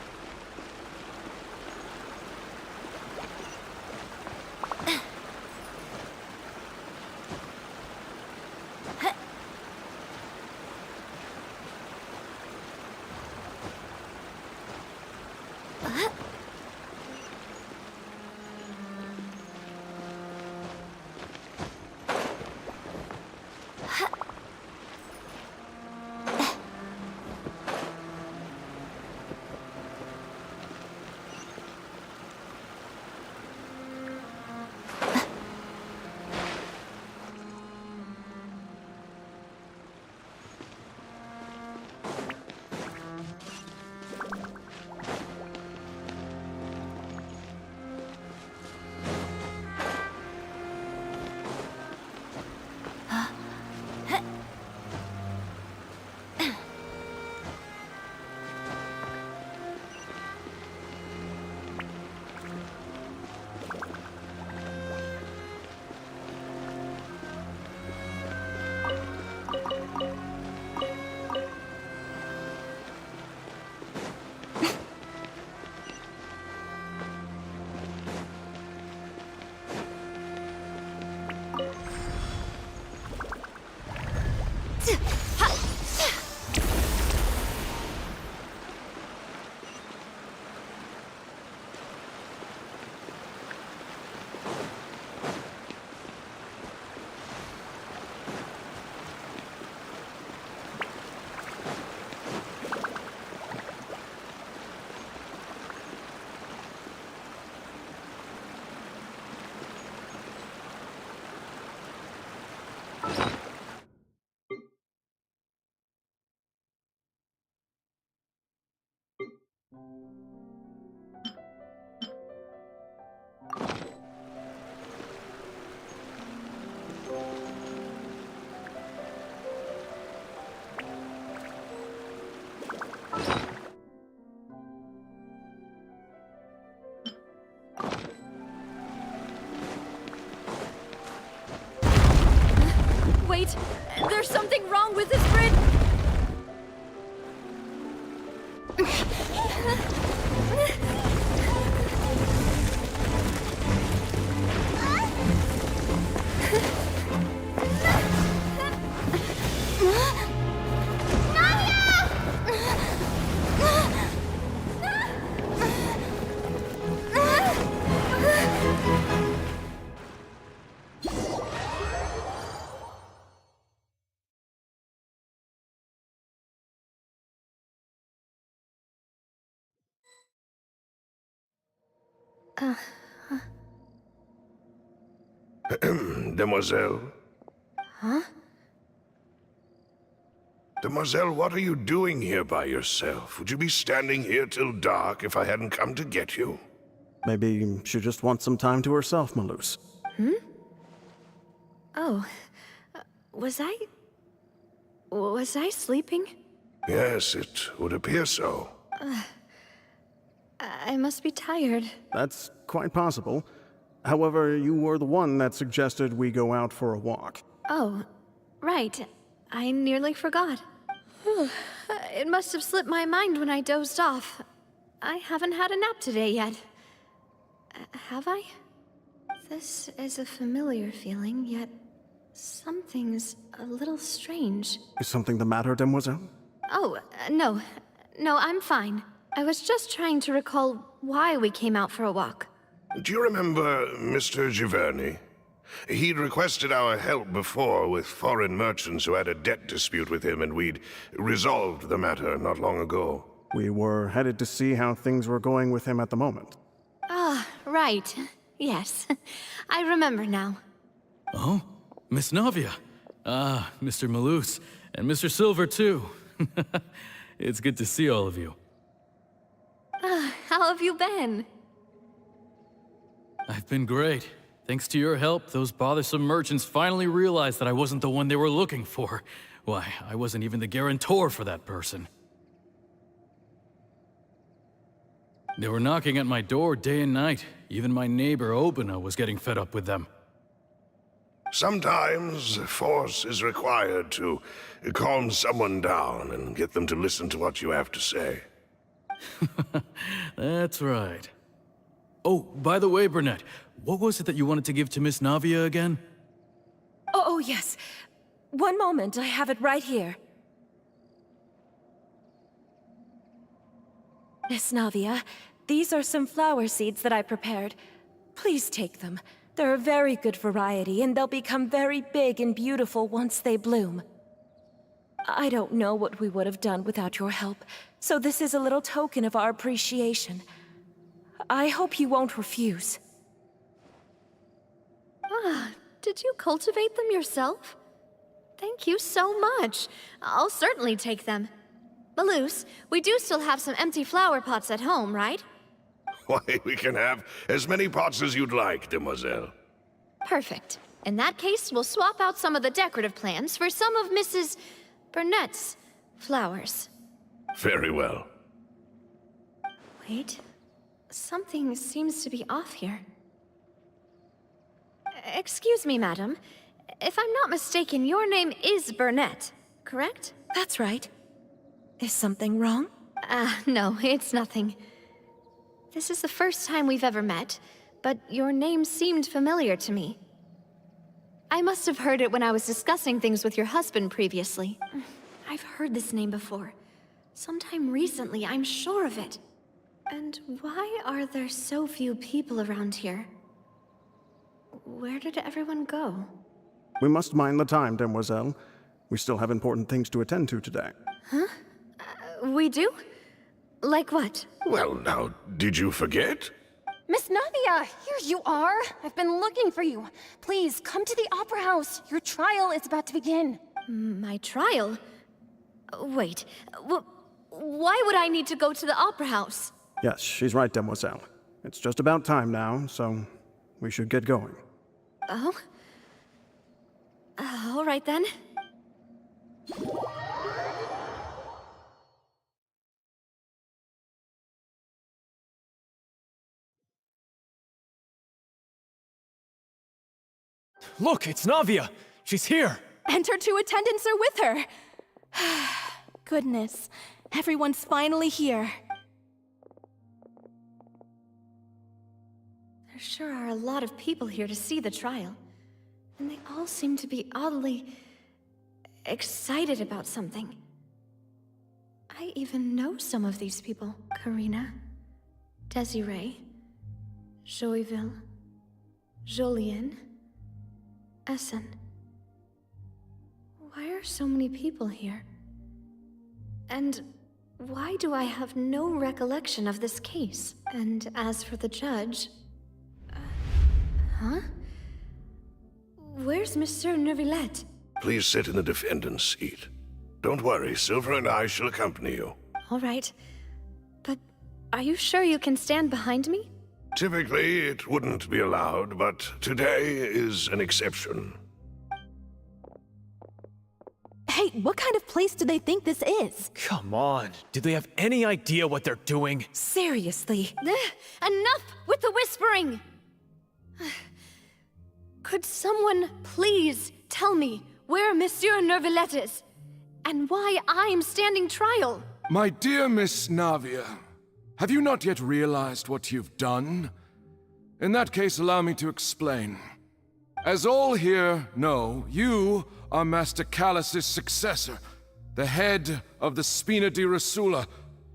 Wait, there's something wrong with this bridge!
Demoiselle?
Huh?
Demoiselle, what are you doing here by yourself? Would you be standing here till dark if I hadn't come to get you?
Maybe she just wants some time to herself, Malus.
Hmm? Oh. Was I sleeping?
Yes, it would appear so.
I must be tired.
That's quite possible. However, you were the one that suggested we go out for a walk.
Oh, right. I nearly forgot. It must have slipped my mind when I dozed off. I haven't had a nap today yet. Have I? This is a familiar feeling, yet something's a little strange.
Is something the matter, Demoiselle?
Oh, no. No, I'm fine. I was just trying to recall why we came out for a walk.
Do you remember Mr. Giverny? He'd requested our help before with foreign merchants who had a debt dispute with him, and we'd resolved the matter not long ago.
We were headed to see how things were going with him at the moment.
Ah, right. Yes. I remember now.
Oh? Miss Navia. Ah, Mr. Malus. And Mr. Silver, too. It's good to see all of you.
How have you been?
I've been great. Thanks to your help, those bothersome merchants finally realized that I wasn't the one they were looking for. Why, I wasn't even the guarantor for that person. They were knocking at my door day and night. Even my neighbor, Obina, was getting fed up with them.
Sometimes force is required to calm someone down and get them to listen to what you have to say.
That's right. Oh, by the way, Burnett, what was it that you wanted to give to Miss Navia again?
Oh, yes. One moment, I have it right here. Miss Navia, these are some flower seeds that I prepared. Please take them. They're a very good variety, and they'll become very big and beautiful once they bloom. I don't know what we would have done without your help, so this is a little token of our appreciation. I hope you won't refuse.
Ah, did you cultivate them yourself? Thank you so much. I'll certainly take them. Malus, we do still have some empty flower pots at home, right?
Why, we can have as many pots as you'd like, Demoiselle.
Perfect. In that case, we'll swap out some of the decorative plants for some of Mrs. Burnett's flowers.
Very well.
Wait. Something seems to be off here. Excuse me, madam. If I'm not mistaken, your name is Burnett, correct?
That's right. Is something wrong?
No, it's nothing. This is the first time we've ever met, but your name seemed familiar to me. I must have heard it when I was discussing things with your husband previously. I've heard this name before. Sometime recently, I'm sure of it. And why are there so few people around here? Where did everyone go?
We must mind the time, Demoiselle. We still have important things to attend to today.
Huh? We do? Like what?
Well, now, did you forget?
Miss Navia, here you are. I've been looking for you. Please, come to the Opera House. Your trial is about to begin.
My trial? Wait, why would I need to go to the Opera House?
Yes, she's right, Demoiselle. It's just about time now, so we should get going.
Oh? All right then.
Look, it's Navia! She's here!
and her two attendants are with her. Goodness, everyone's finally here. There sure are a lot of people here to see the trial, and they all seem to be oddly excited about something. I even know some of these people. Karina, Desiree, Joyville, Jolien, Essen. Why are so many people here? And why do I have no recollection of this case? And as for the judge... huh? Where's Monsieur Neuvillette?
Please sit in the defendant's seat. Don't worry, Silver and I shall accompany you.
All right. But are you sure you can stand behind me?
Typically, it wouldn't be allowed, but today is an exception.
Hey, what kind of place do they think this is?
Come on, do they have any idea what they're doing?
Seriously.
Enough with the whispering! Could someone please tell me where Monsieur Neuvillette is? And why I'm standing trial?
My dear Miss Navia, have you not yet realized what you've done? In that case, allow me to explain. As all here know, you are Master Callus's successor, the head of the Spina di Rosula,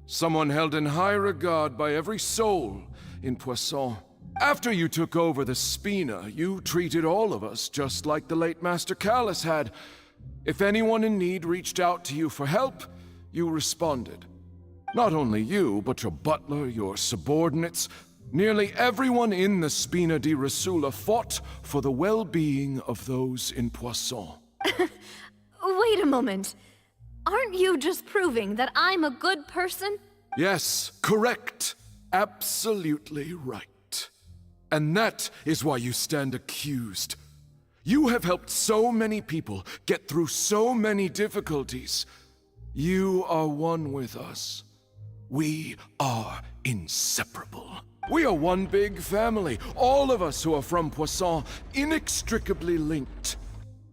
someone held in high regard by every soul in Poisson. After you took over the Spina, you treated all of us just like the late Master Callus had. If anyone in need reached out to you for help, you responded. Not only you, but your butler, your subordinates, nearly everyone in the Spina di Rosula fought for the well-being of those in Poisson.
Wait a moment. Aren't you just proving that I'm a good person?
Yes, correct. Absolutely right. And that is why you stand accused. You have helped so many people get through so many difficulties. You are one with us. We are inseparable. We are one big family, all of us who are from Poisson, inextricably linked.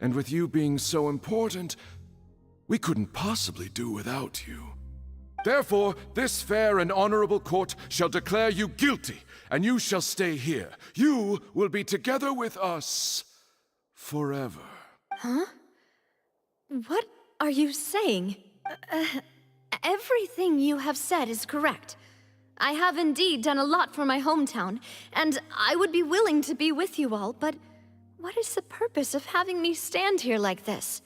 And with you being so important, we couldn't possibly do without you. Therefore, this fair and honorable court shall declare you guilty, and you shall stay here. You will be together with us forever.
Huh? What are you saying? Everything you have said is correct. I have indeed done a lot for my hometown, and I would be willing to be with you all, but what is the purpose of having me stand here like this?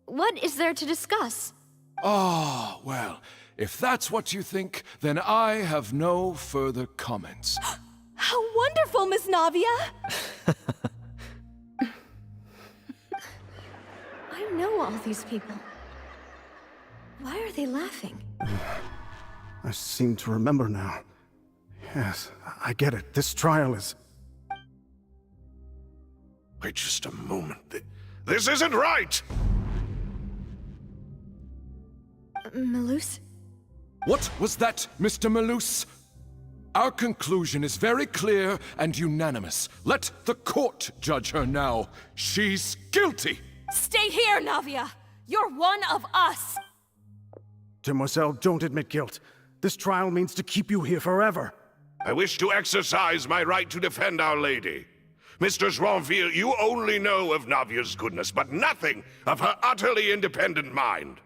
What is there to discuss?
Ah, well, if that's what you think, then I have no further comments.
How wonderful, Miss Navia!
I know all these people. Why are they laughing?
I seem to remember now. Yes, I get it. This trial is...
Wait just a moment. This isn't right!
Malus?
What was that, Mr. Malus? Our conclusion is very clear and unanimous. Let the court judge her now. She's guilty!
Stay here, Navia! You're one of us!
Demoiselle, don't admit guilt. This trial means to keep you here forever.
I wish to exercise my right to defend Our Lady. Mr. Joinville, you only know of Navia's goodness, but nothing of her utterly independent mind.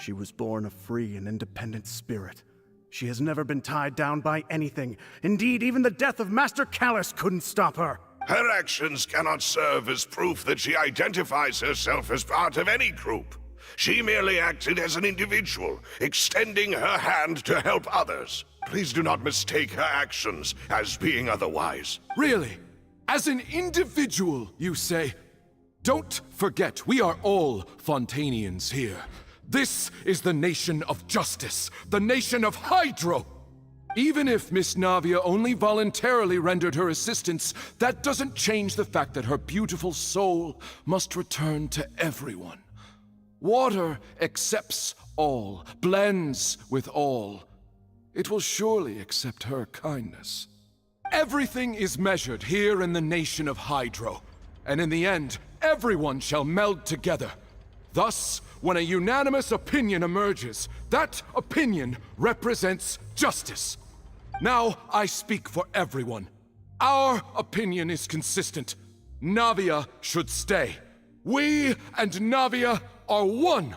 She was born a free and independent spirit. She has never been tied down by anything. Indeed, even the death of Master Callus couldn't stop her.
Her actions cannot serve as proof that she identifies herself as part of any group. She merely acted as an individual, extending her hand to help others. Please do not mistake her actions as being otherwise.
Really? As an individual, you say? Don't forget, we are all Fontanians here. This is the nation of justice, the nation of Hydro. Even if Miss Navia only voluntarily rendered her assistance, that doesn't change the fact that her beautiful soul must return to everyone. Water accepts all, blends with all. It will surely accept her kindness. Everything is measured here in the nation of Hydro, and in the end, everything everyone shall meld together. Thus, when a unanimous opinion emerges, that opinion represents justice. Now I speak for everyone. Our opinion is consistent. Navia should stay. We and Navia are one.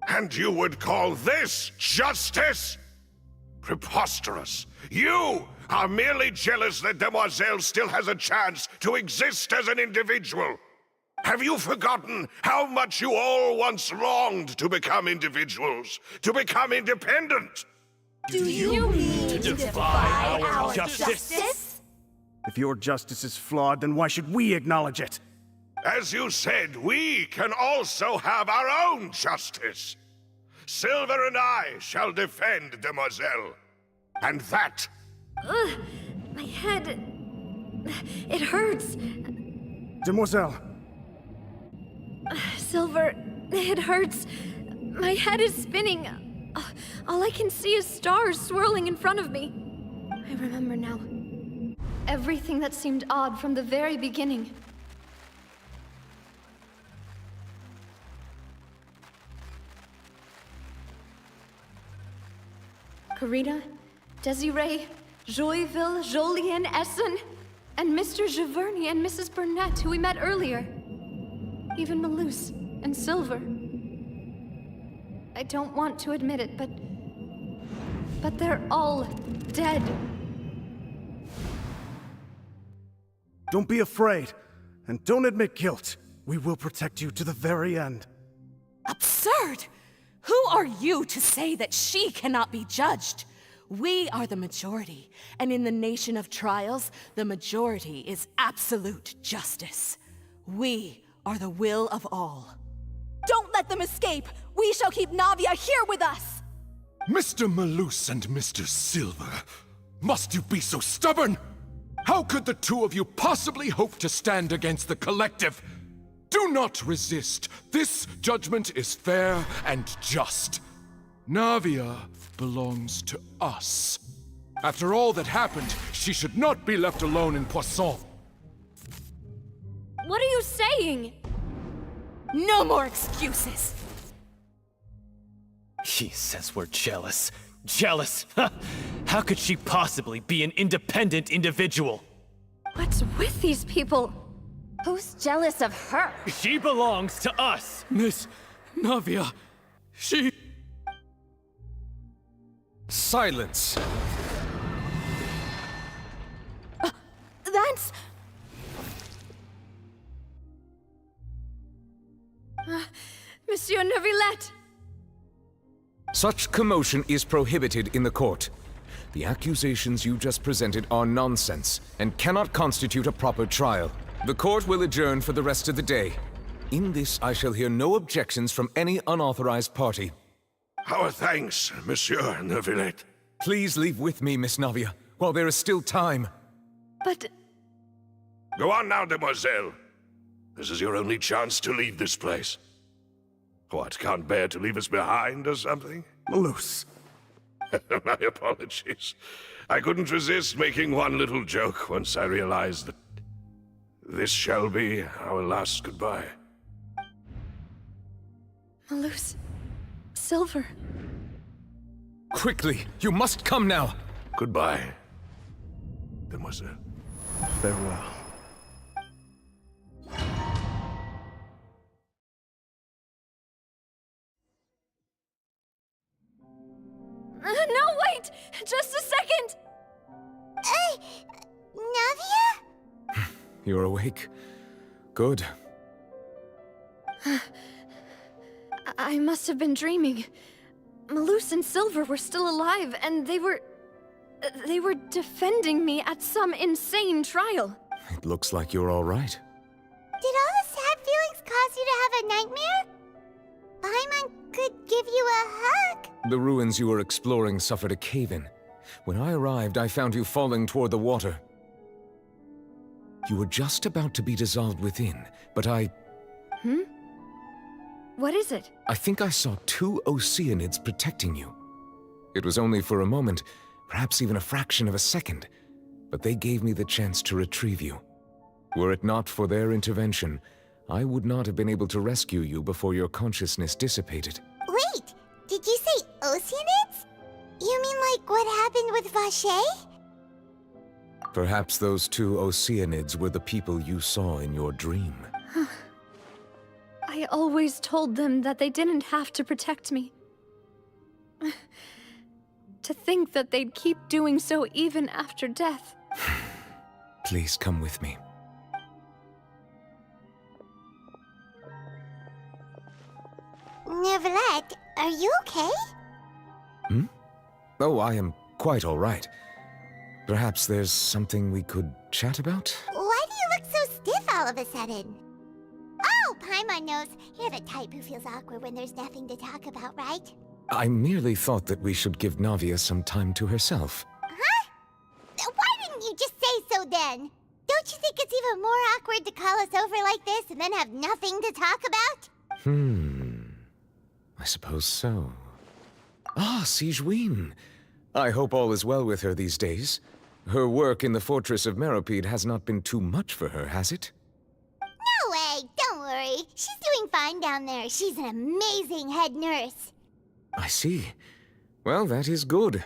And you would call this justice? Preposterous. You are merely jealous that Demoiselle still has a chance to exist as an individual. Have you forgotten how much you all once longed to become individuals, to become independent?
Do you mean to defy our justice?
If your justice is flawed, then why should we acknowledge it?
As you said, we can also have our own justice. Silver and I shall defend Demoiselle. And that...
My head... It hurts.
Demoiselle.
Silver, it hurts. My head is spinning. All I can see is stars swirling in front of me. I remember now. Everything that seemed odd from the very beginning. Karina, Desiree, Joyville, Jolien, Essen, and Mr. Giverny and Mrs. Burnett, who we met earlier. Even Malus and Silver. I don't want to admit it, but they're all dead.
Don't be afraid, and don't admit guilt. We will protect you to the very end.
Absurd! Who are you to say that she cannot be judged? We are the majority, and in the nation of trials, the majority is absolute justice. We are the will of all.
Don't let them escape! We shall keep Navia here with us!
Mr. Malus and Mr. Silver, must you be so stubborn? How could the two of you possibly hope to stand against the collective? Do not resist. This judgment is fair and just. Navia belongs to us. After all that happened, she should not be left alone in Poisson.
What are you saying?
No more excuses!
He says we're jealous. Jealous? How could she possibly be an independent individual?
What's with these people?
Who's jealous of her?
She belongs to us!
Miss Navia, she...
Silence!
That's... Monsieur Neuvillette!
Such commotion is prohibited in the court. The accusations you just presented are nonsense and cannot constitute a proper trial. The court will adjourn for the rest of the day. In this, I shall hear no objections from any unauthorized party.
Our thanks, Monsieur Neuvillette.
Please leave with me, Miss Navia, while there is still time.
But...
Go on now, Demoiselle. This is your only chance to leave this place. What, can't bear to leave us behind or something?
Malus.
My apologies. I couldn't resist making one little joke once I realized that this shall be our last goodbye.
Malus... Silver...
Quickly, you must come now!
Goodbye, Demoiselle.
Farewell.
No, wait! Just a second!
Navia?
You're awake. Good.
I must have been dreaming. Malus and Silver were still alive, and they were defending me at some insane trial.
It looks like you're all right.
Did all the sad feelings cause you to have a nightmare? Paimon could give you a hug.
The ruins you were exploring suffered a cave-in. When I arrived, I found you falling toward the water. You were just about to be dissolved within, but I...
What is it?
I think I saw 2 Oceanids protecting you. It was only for a moment, perhaps even a fraction of a second, but they gave me the chance to retrieve you. Were it not for their intervention, I would not have been able to rescue you before your consciousness dissipated.
Wait, did you say Oceanids? You mean like what happened with Vache?
Perhaps those two Oceanids were the people you saw in your dream.
I always told them that they didn't have to protect me. To think that they'd keep doing so even after death.
Please come with me.
Neuvillette, are you okay?
Oh, I am quite all right. Perhaps there's something we could chat about?
Why do you look so stiff all of a sudden? Oh, Paimon knows. You're the type who feels awkward when there's nothing to talk about, right?
I merely thought that we should give Navia some time to herself.
Huh? Why didn't you just say so then? Don't you think it's even more awkward to call us over like this and then have nothing to talk about?
I suppose so. Ah, Sigewinne. I hope all is well with her these days. Her work in the Fortress of Meropide has not been too much for her, has it?
No way, don't worry. She's doing fine down there. She's an amazing head nurse.
I see. Well, that is good.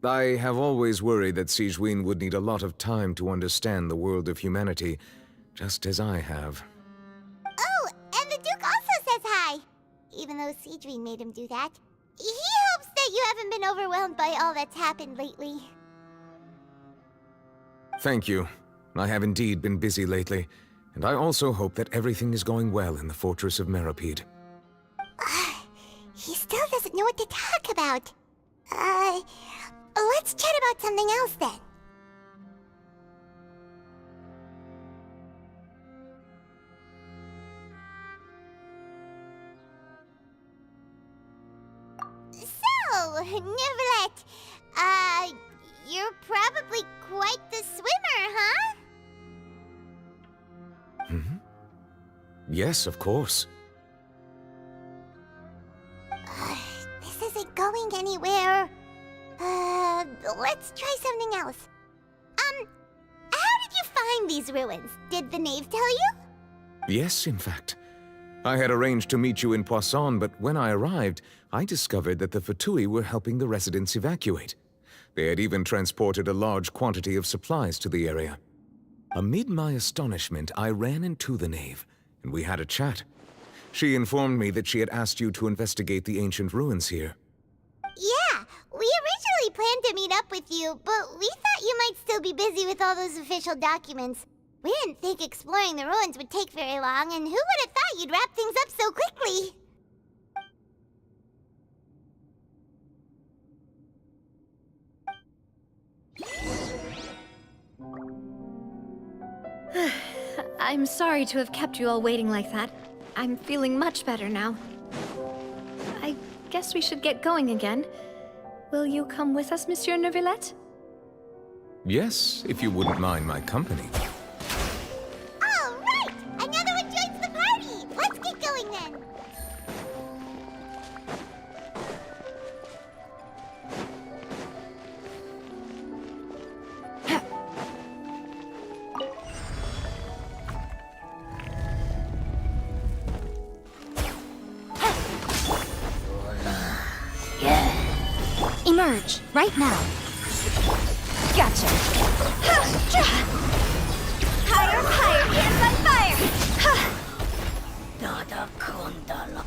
I have always worried that Sigewinne would need a lot of time to understand the world of humanity, just as I have.
Oh, and the Duke also says hi. Even though Sigewinne made him do that. He hopes that you haven't been overwhelmed by all that's happened lately.
Thank you. I have indeed been busy lately, and I also hope that everything is going well in the Fortress of Meropide.
He still doesn't know what to talk about. Let's chat about something else then. So, Neuvillette, you're probably quite the swimmer, huh?
Yes, of course.
This isn't going anywhere. Let's try something else. How did you find these ruins? Did the knave tell you?
Yes, in fact. I had arranged to meet you in Poisson, but when I arrived, I discovered that the Fatui were helping the residents evacuate. They had even transported a large quantity of supplies to the area. Amid my astonishment, I ran into the knave, and we had a chat. She informed me that she had asked you to investigate the ancient ruins here.
Yeah, we originally planned to meet up with you, but we thought you might still be busy with all those official documents. We didn't think exploring the ruins would take very long, and who would have thought you'd wrap things up so quickly?
I'm sorry to have kept you all waiting like that. I'm feeling much better now. I guess we should get going again. Will you come with us, Monsieur Neuvillette?
Yes, if you wouldn't mind my company.
All right! Another one joins the party! Let's get going then!
Emerge, right now. Gotcha.
Higher, higher, hands on fire!
Nada kundala.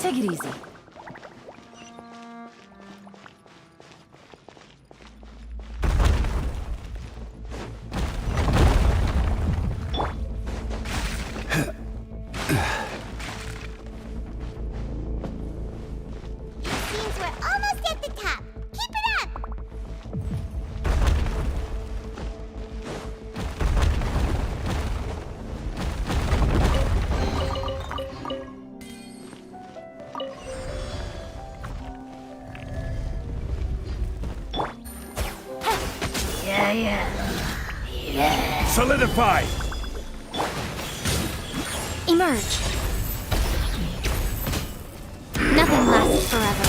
Take it easy.
Seems we're almost at the top. Keep it up!
Yeah.
Solidify!
Emerge. Nothing lasts forever.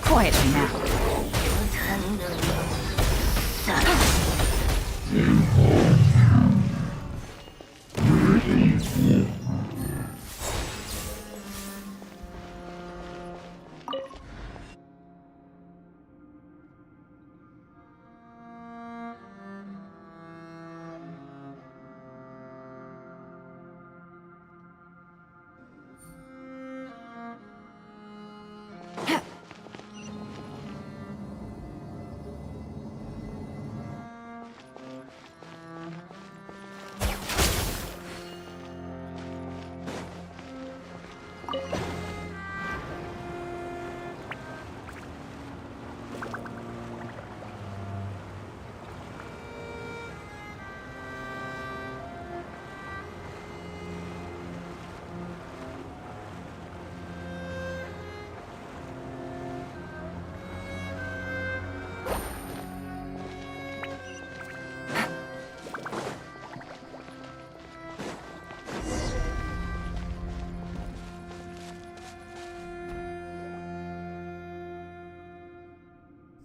Quietly now.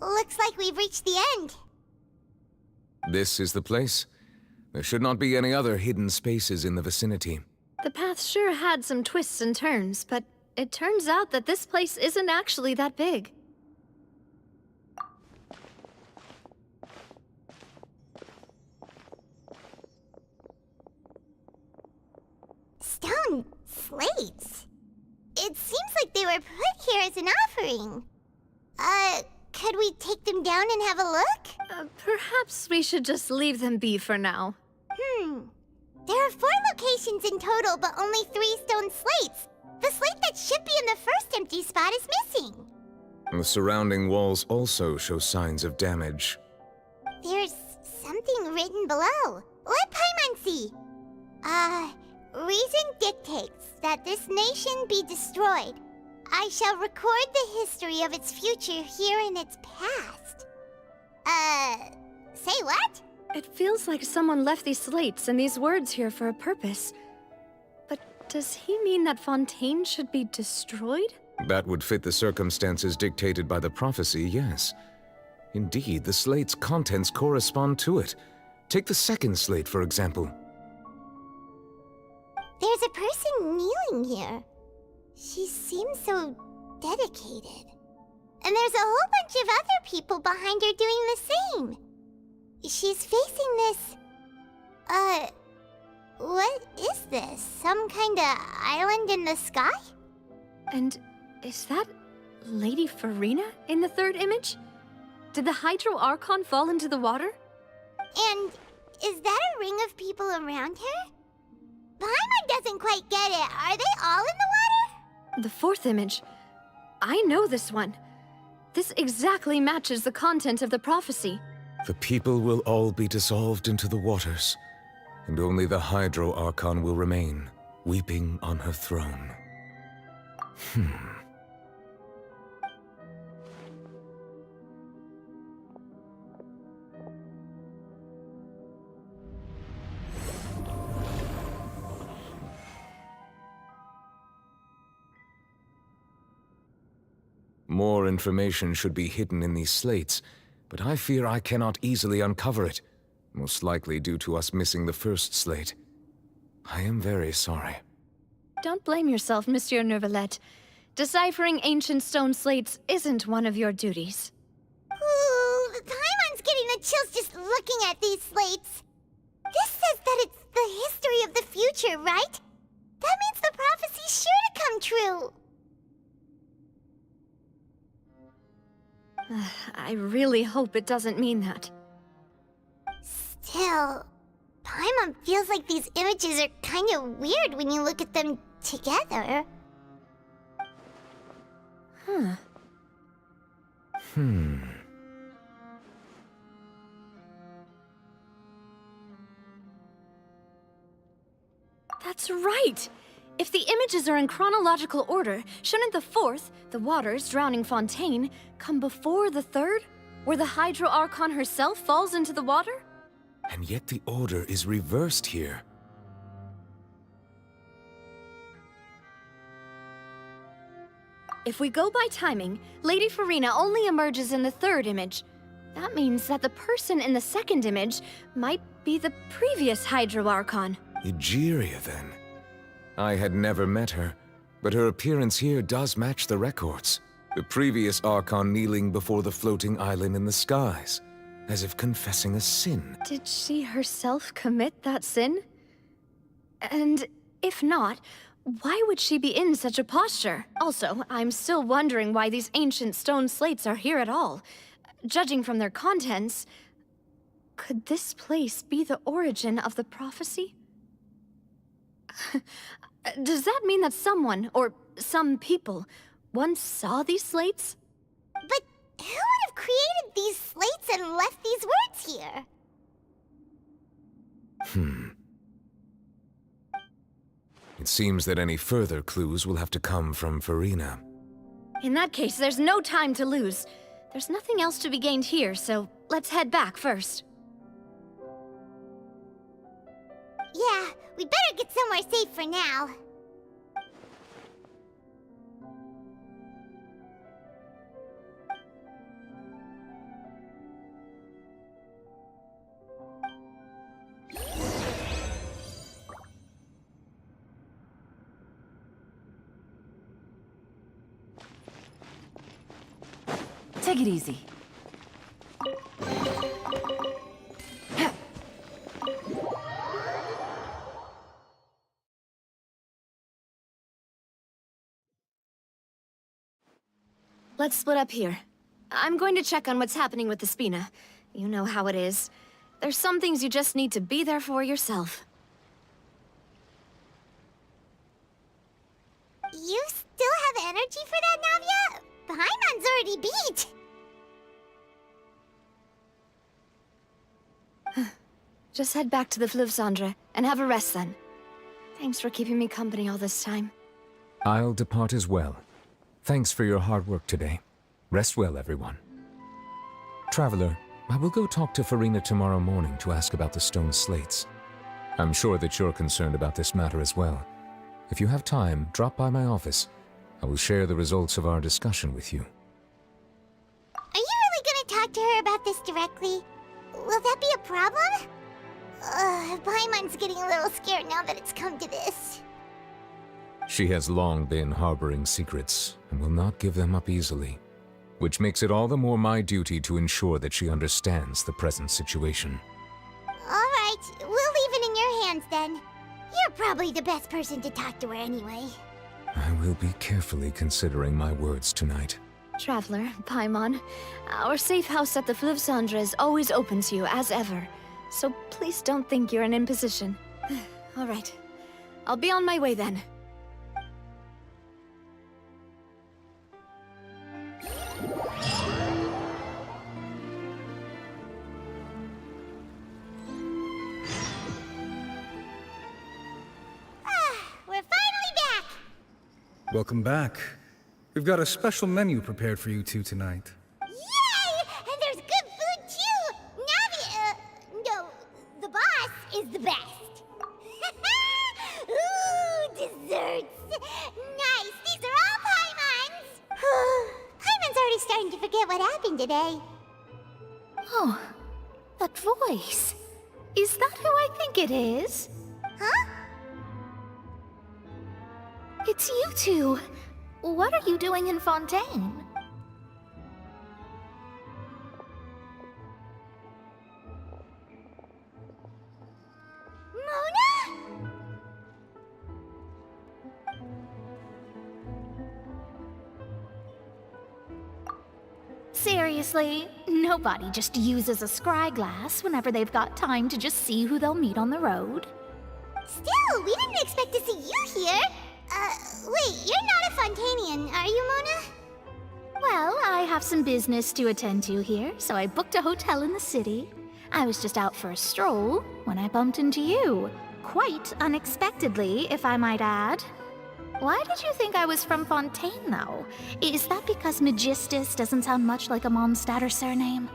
Looks like we've reached the end.
This is the place. There should not be any other hidden spaces in the vicinity.
The path sure had some twists and turns, but it turns out that this place isn't actually that big.
Stone slates. It seems like they were put here as an offering. Could we take them down and have a look?
Perhaps we should just leave them be for now.
There are 4 locations in total, but only 3 stone slates. The slate that should be in the first empty spot is missing.
The surrounding walls also show signs of damage.
There's something written below. Let Paimon see. Reason dictates that this nation be destroyed. I shall record the history of its future here in its past. Say what?
It feels like someone left these slates and these words here for a purpose. But does he mean that Fontaine should be destroyed?
That would fit the circumstances dictated by the prophecy, yes. Indeed, the slate's contents correspond to it. Take the second slate, for example.
There's a person kneeling here. She seems so dedicated. And there's a whole bunch of other people behind her doing the same. She's facing this... what is this? Some kind of island in the sky?
And is that Lady Farina in the third image? Did the Hydro Archon fall into the water?
And is that a ring of people around her? Paimon doesn't quite get it. Are they all in the water?
The fourth image. I know this one. This exactly matches the content of the prophecy.
The people will all be dissolved into the waters, and only the Hydro Archon will remain, weeping on her throne. More information should be hidden in these slates, but I fear I cannot easily uncover it, most likely due to us missing the first slate. I am very sorry.
Don't blame yourself, Monsieur Neuvillette. Deciphering ancient stone slates isn't one of your duties.
Ooh, Paimon's getting the chills just looking at these slates. This says that it's the history of the future future, right? That means the prophecy's sure to come true.
I really hope it doesn't mean that.
Still, Paimon feels like these images are kind of weird when you look at them together.
Huh. That's right! If the images are in chronological order, shouldn't the fourth, the waters drowning Fontaine, come before the third, where the Hydro Archon herself falls into the water?
And yet the order is reversed here.
If we go by timing, Lady Farina only emerges in the third image. That means that the person in the second image might be the previous Hydro Archon.
Egeria, then. I had never met her, but her appearance here does match the records. The previous Archon kneeling before the floating island in the skies, as if confessing a sin.
Did she herself commit that sin? And if not, why would she be in such a posture? Also, I'm still wondering why these ancient stone slates are here at all. Judging from their contents, could this place be the origin of the prophecy? Does that mean that someone, or some people, once saw these slates?
But who would have created these slates and left these words here?
It seems that any further clues will have to come from Farina.
In that case, there's no time to lose. There's nothing else to be gained here, so let's head back first.
Yeah, we better get somewhere safe for now.
Take it easy.
Let's split up here. I'm going to check on what's happening with the Spina. You know how it is. There's some things you just need to be there for yourself.
You still have energy for that, Navia? Paimon's already beat.
Just head back to the Fleuve Cendre and have a rest then. Thanks for keeping me company all this time.
I'll depart as well. Thanks for your hard work today. Rest well, everyone. Traveler, I will go talk to Farina tomorrow morning to ask about the stone slates. I'm sure that you're concerned about this matter as well. If you have time, drop by my office. I will share the results of our discussion with you.
Are you really gonna talk to her about this directly? Will that be a problem? Paimon's getting a little scared now that it's come to this.
She has long been harboring secrets, and will not give them up easily, which makes it all the more my duty to ensure that she understands the present situation.
Alright, we'll leave it in your hands then. You're probably the best person to talk to her anyway.
I will be carefully considering my words tonight.
Traveler, Paimon, our safe house at the Fleuve Cendre is always open to you, as ever. So please don't think you're an imposition. All right. I'll be on my way then.
We're finally back!
Welcome back. We've got a special menu prepared for you two tonight.
Yay! And there's good food too! Navi, no, the boss is the best. Ooh, desserts! Nice, these are all Paimon's! Paimon's already starting to forget what happened today.
Oh, that voice. Is that who I think it is?
Huh?
It's you two. What are you doing in Fontaine?
Mona? seriously, nobody just uses a scry glass whenever they've got time to just see who they'll meet on the road. Still, we didn't expect to see you here. Wait, you're not a Fontanian, are you, Mona? Well, I have some business to attend to here, so I booked a hotel in the city. I was just out for a stroll when I bumped into you. Quite unexpectedly, if I might add. Why did you think I was from Fontaine, though? Is that because Magistus doesn't sound much like a Mondstadter surname?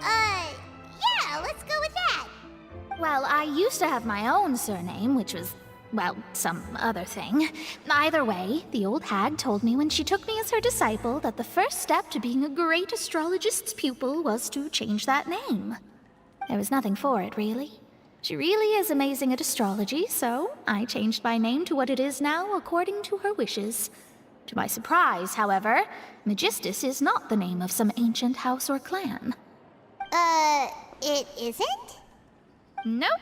Yeah, let's go with that. Well, I used to have my own surname, which was, well, some other thing. Either way, the old hag told me when she took me as her disciple that the first step to being a great astrologist's pupil was to change that name. There was nothing for it, really. She really is amazing at astrology, so I changed my name to what it is now according to her wishes. To my surprise, however, Magistus is not the name of some ancient house or clan. It isn't? Nope.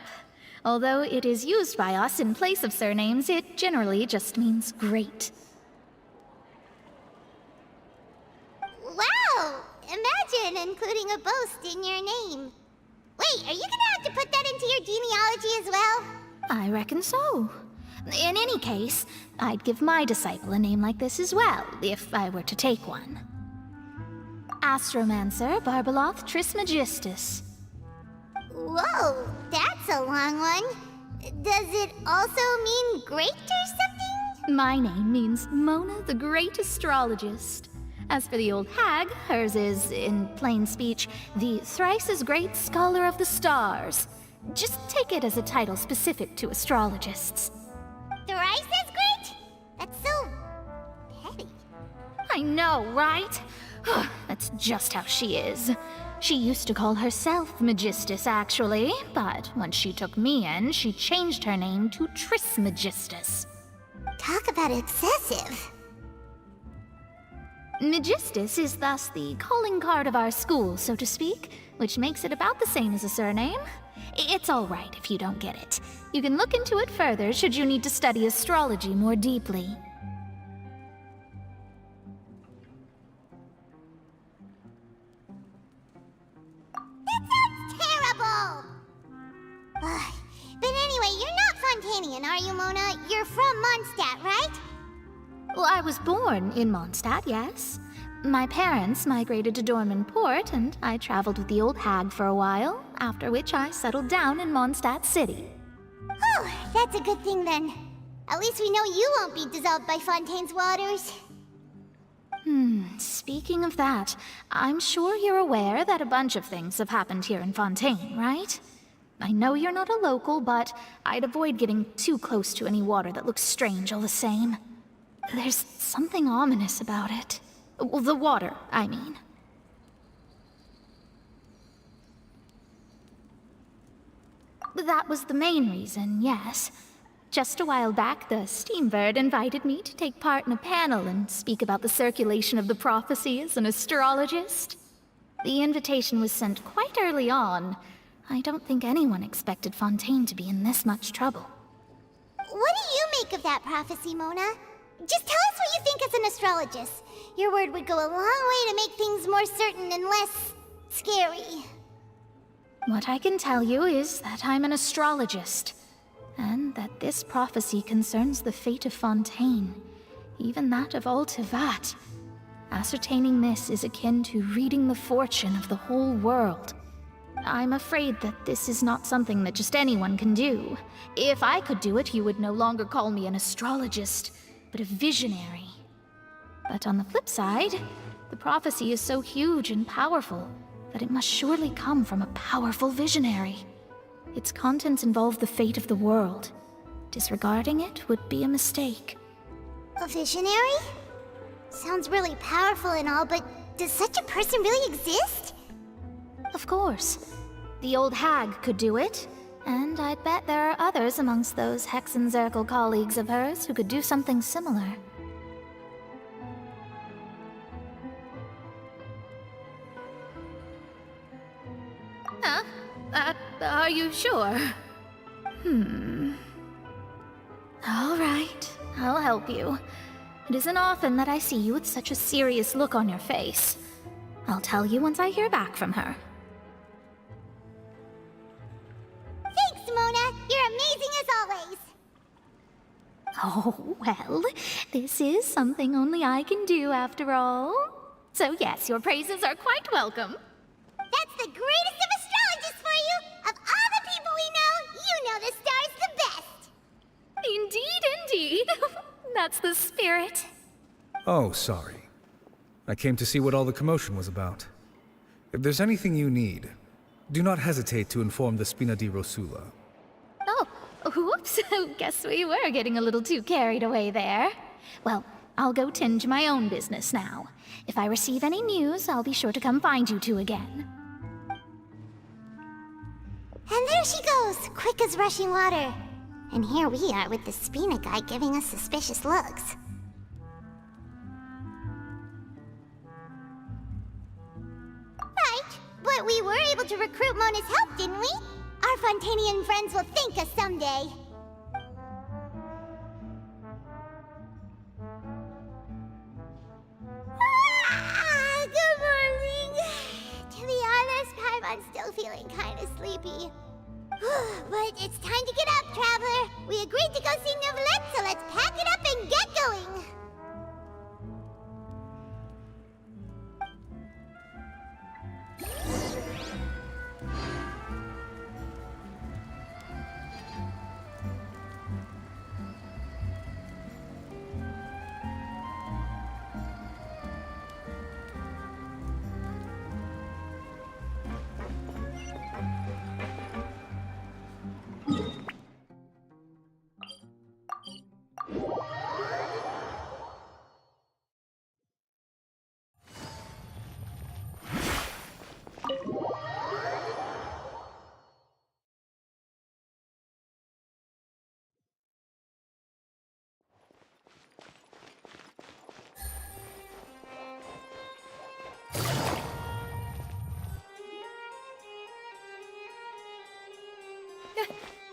Although it is used by us in place of surnames, it generally just means great. Wow! Imagine including a boast in your name. Wait, are you gonna have to put that into your genealogy as well? I reckon so. In any case, I'd give my disciple a name like this as well, if I were to take one. Astromancer Barbeloth Trismegistus. Whoa, that's a long one. Does it also mean great or something? My name means Mona the Great Astrologist. As for the old hag, hers is, in plain speech, the thrice-as-great Scholar of the Stars. Just take it as a title specific to astrologists. Thrice-as-great? That's so petty. I know, right? That's just how she is. She used to call herself Magistus, actually, but once she took me in, she changed her name to Trismegistus. Talk about excessive. Magistus is thus the calling card of our school, so to speak, which makes it about the same as a surname. It's all right if you don't get it. You can look into it further should you need to study astrology more deeply. That sounds terrible! But anyway, you're not Fontanian, are you, Mona? You're from Mondstadt, right? Well, I was born in Mondstadt, yes. My parents migrated to Dorman Port, and I traveled with the old hag for a while, after which I settled down in Mondstadt City. Oh, that's a good thing then. At least we know you won't be dissolved by Fontaine's waters. Speaking of that, I'm sure you're aware that a bunch of things have happened here in Fontaine, right? I know you're not a local, but I'd avoid getting too close to any water that looks strange all the same. There's something ominous about it. Well, the water, I mean. That was the main reason, yes. Just a while back, the Steambird invited me to take part in a panel and speak about the circulation of the prophecy as an astrologist. The invitation was sent quite early on. I don't think anyone expected Fontaine to be in this much trouble. What do you make of that prophecy, Mona? Just tell us what you think as an astrologist. Your word would go a long way to make things more certain and less scary. What I can tell you is that I'm an astrologist, and that this prophecy concerns the fate of Fontaine, even that of all Tevat. Ascertaining this is akin to reading the fortune of the whole world. I'm afraid that this is not something that just anyone can do. If I could do it, you would no longer call me an astrologist, but a visionary. But on the flip side, the prophecy is so huge and powerful that it must surely come from a powerful visionary. Its contents involve the fate of the world. Disregarding it would be a mistake. A visionary? Sounds really powerful and all, but does such a person really exist? Of course. The old hag could do it, and I'd bet there are others amongst those Hexenzirkel colleagues of hers who could do something similar. Huh? Are you sure? All right, I'll help you.
It isn't often that I see you with such a serious look on your face. I'll tell you once I hear back from her.
Thanks, Mona. You're amazing as always.
Oh, well, this is something only I can do after all. So yes, your praises are quite welcome.
That's the greatest of astrologists for you! Of all the people we know, you know the star's the best!
Indeed. That's the spirit.
Oh, sorry. I came to see what all the commotion was about. If there's anything you need, do not hesitate to inform the Spina di Rosula.
Oh, whoops. Guess we were getting a little too carried away there. Well, I'll go tend to my own business now. If I receive any news, I'll be sure to come find you two again.
And there she goes, quick as rushing water. And here we are with the Spina guy giving us suspicious looks. Right, but we were able to recruit Mona's help, didn't we? Our Fontanian friends will thank us someday. Good morning. To be honest, I'm still feeling kind of sleepy. But it's time to get up, Traveler. We agreed to go see Novelette, so let's pack it up and get going.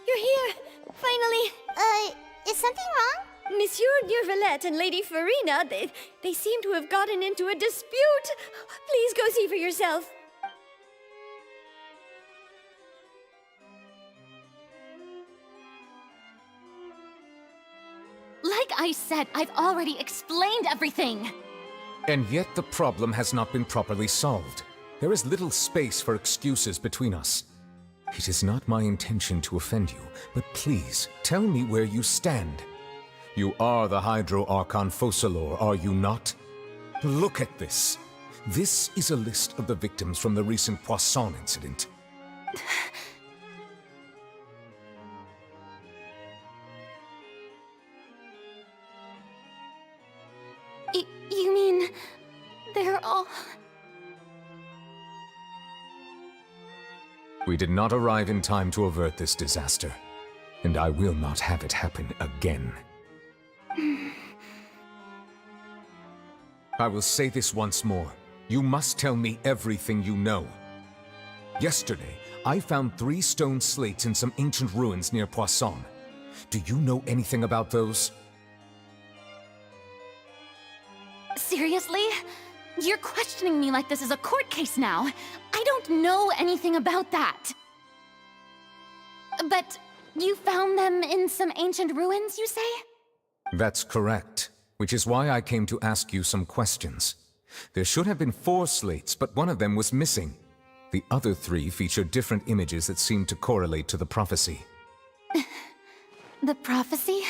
You're here! Finally!
Is something wrong?
Monsieur Neurvalette and Lady Farina, they seem to have gotten into a dispute. Please go see for yourself.
Like I said, I've already explained everything!
And yet the problem has not been properly solved. There is little space for excuses between us. It is not my intention to offend you, but please, tell me where you stand. You are the Hydro Archon Focalor, are you not? Look at this. This is a list of the victims from the recent Poisson incident.
You mean... they're all...
We did not arrive in time to avert this disaster, and I will not have it happen again. I will say this once more. You must tell me everything you know. Yesterday, I found 3 stone slates in some ancient ruins near Poisson. Do you know anything about those?
Seriously? You're questioning me like this is a court case now. I don't know anything about that. But you found them in some ancient ruins, you say?
That's correct, which is why I came to ask you some questions. There should have been 4 slates, but one of them was missing. The other 3 feature different images that seem to correlate to the prophecy.
The prophecy?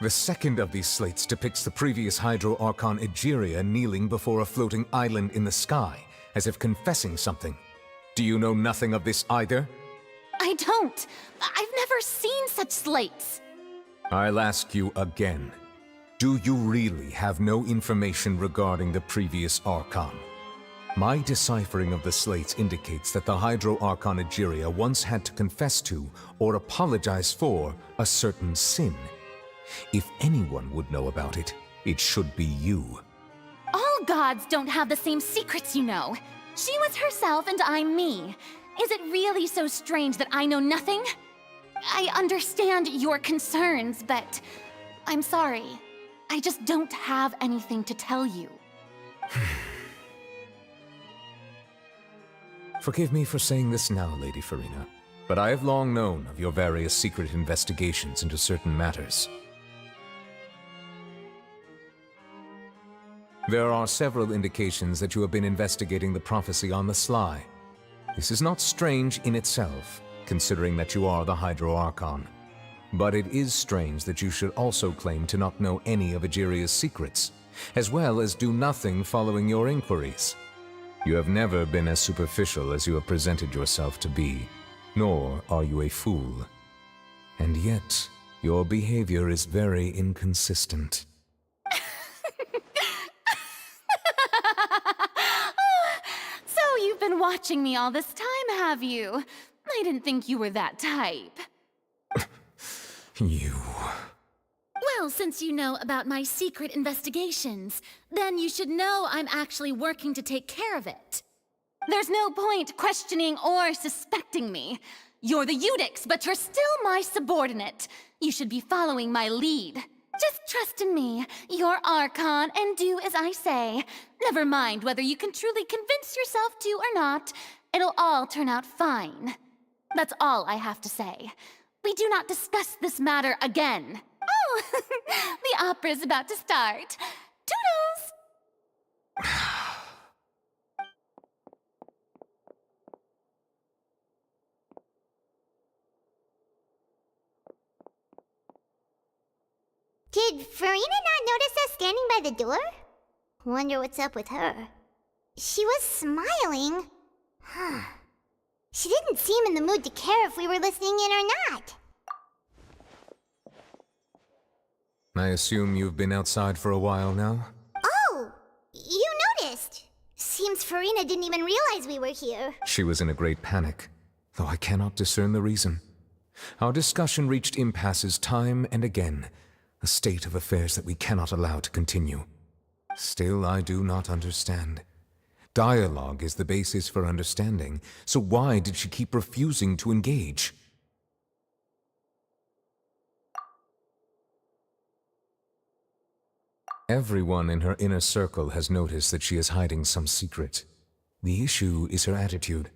The second of these slates depicts the previous Hydro Archon Egeria kneeling before a floating island in the sky, as if confessing something. Do you know nothing of this either?
I don't. I've never seen such slates.
I'll ask you again. Do you really have no information regarding the previous Archon? My deciphering of the slates indicates that the Hydro Archon Egeria once had to confess to, or apologize for, a certain sin. If anyone would know about it, it should be you.
All gods don't have the same secrets, you know. She was herself and I'm me. Is it really so strange that I know nothing? I understand your concerns, but I'm sorry. I just don't have anything to tell you.
Forgive me for saying this now, Lady Farina, but I have long known of your various secret investigations into certain matters. There are several indications that you have been investigating the prophecy on the sly. This is not strange in itself, considering that you are the Hydro Archon. But it is strange that you should also claim to not know any of Egeria's secrets, as well as do nothing following your inquiries. You have never been as superficial as you have presented yourself to be, nor are you a fool. And yet, your behavior is very inconsistent.
So you've been watching me all this time, have you? I didn't think you were that type.
You...
Well, since you know about my secret investigations, then you should know I'm actually working to take care of it. There's no point questioning or suspecting me. You're the Eudix, but you're still my subordinate. You should be following my lead. Just trust in me, you're Archon, and do as I say. Never mind whether you can truly convince yourself to or not. It'll all turn out fine. That's all I have to say. We do not discuss this matter again. Oh, the opera's about to start. Toodles!
Did Farina not notice us standing by the door? Wonder what's up with her. She was smiling. Huh. She didn't seem in the mood to care if we were listening in or not.
I assume you've been outside for a while now?
Oh! You noticed! Seems Farina didn't even realize we were here.
She was in a great panic, though I cannot discern the reason. Our discussion reached impasses time and again, a state of affairs that we cannot allow to continue. Still, I do not understand. Dialogue is the basis for understanding, so why did she keep refusing to engage? Everyone in her inner circle has noticed that she is hiding some secret. The issue is her attitude.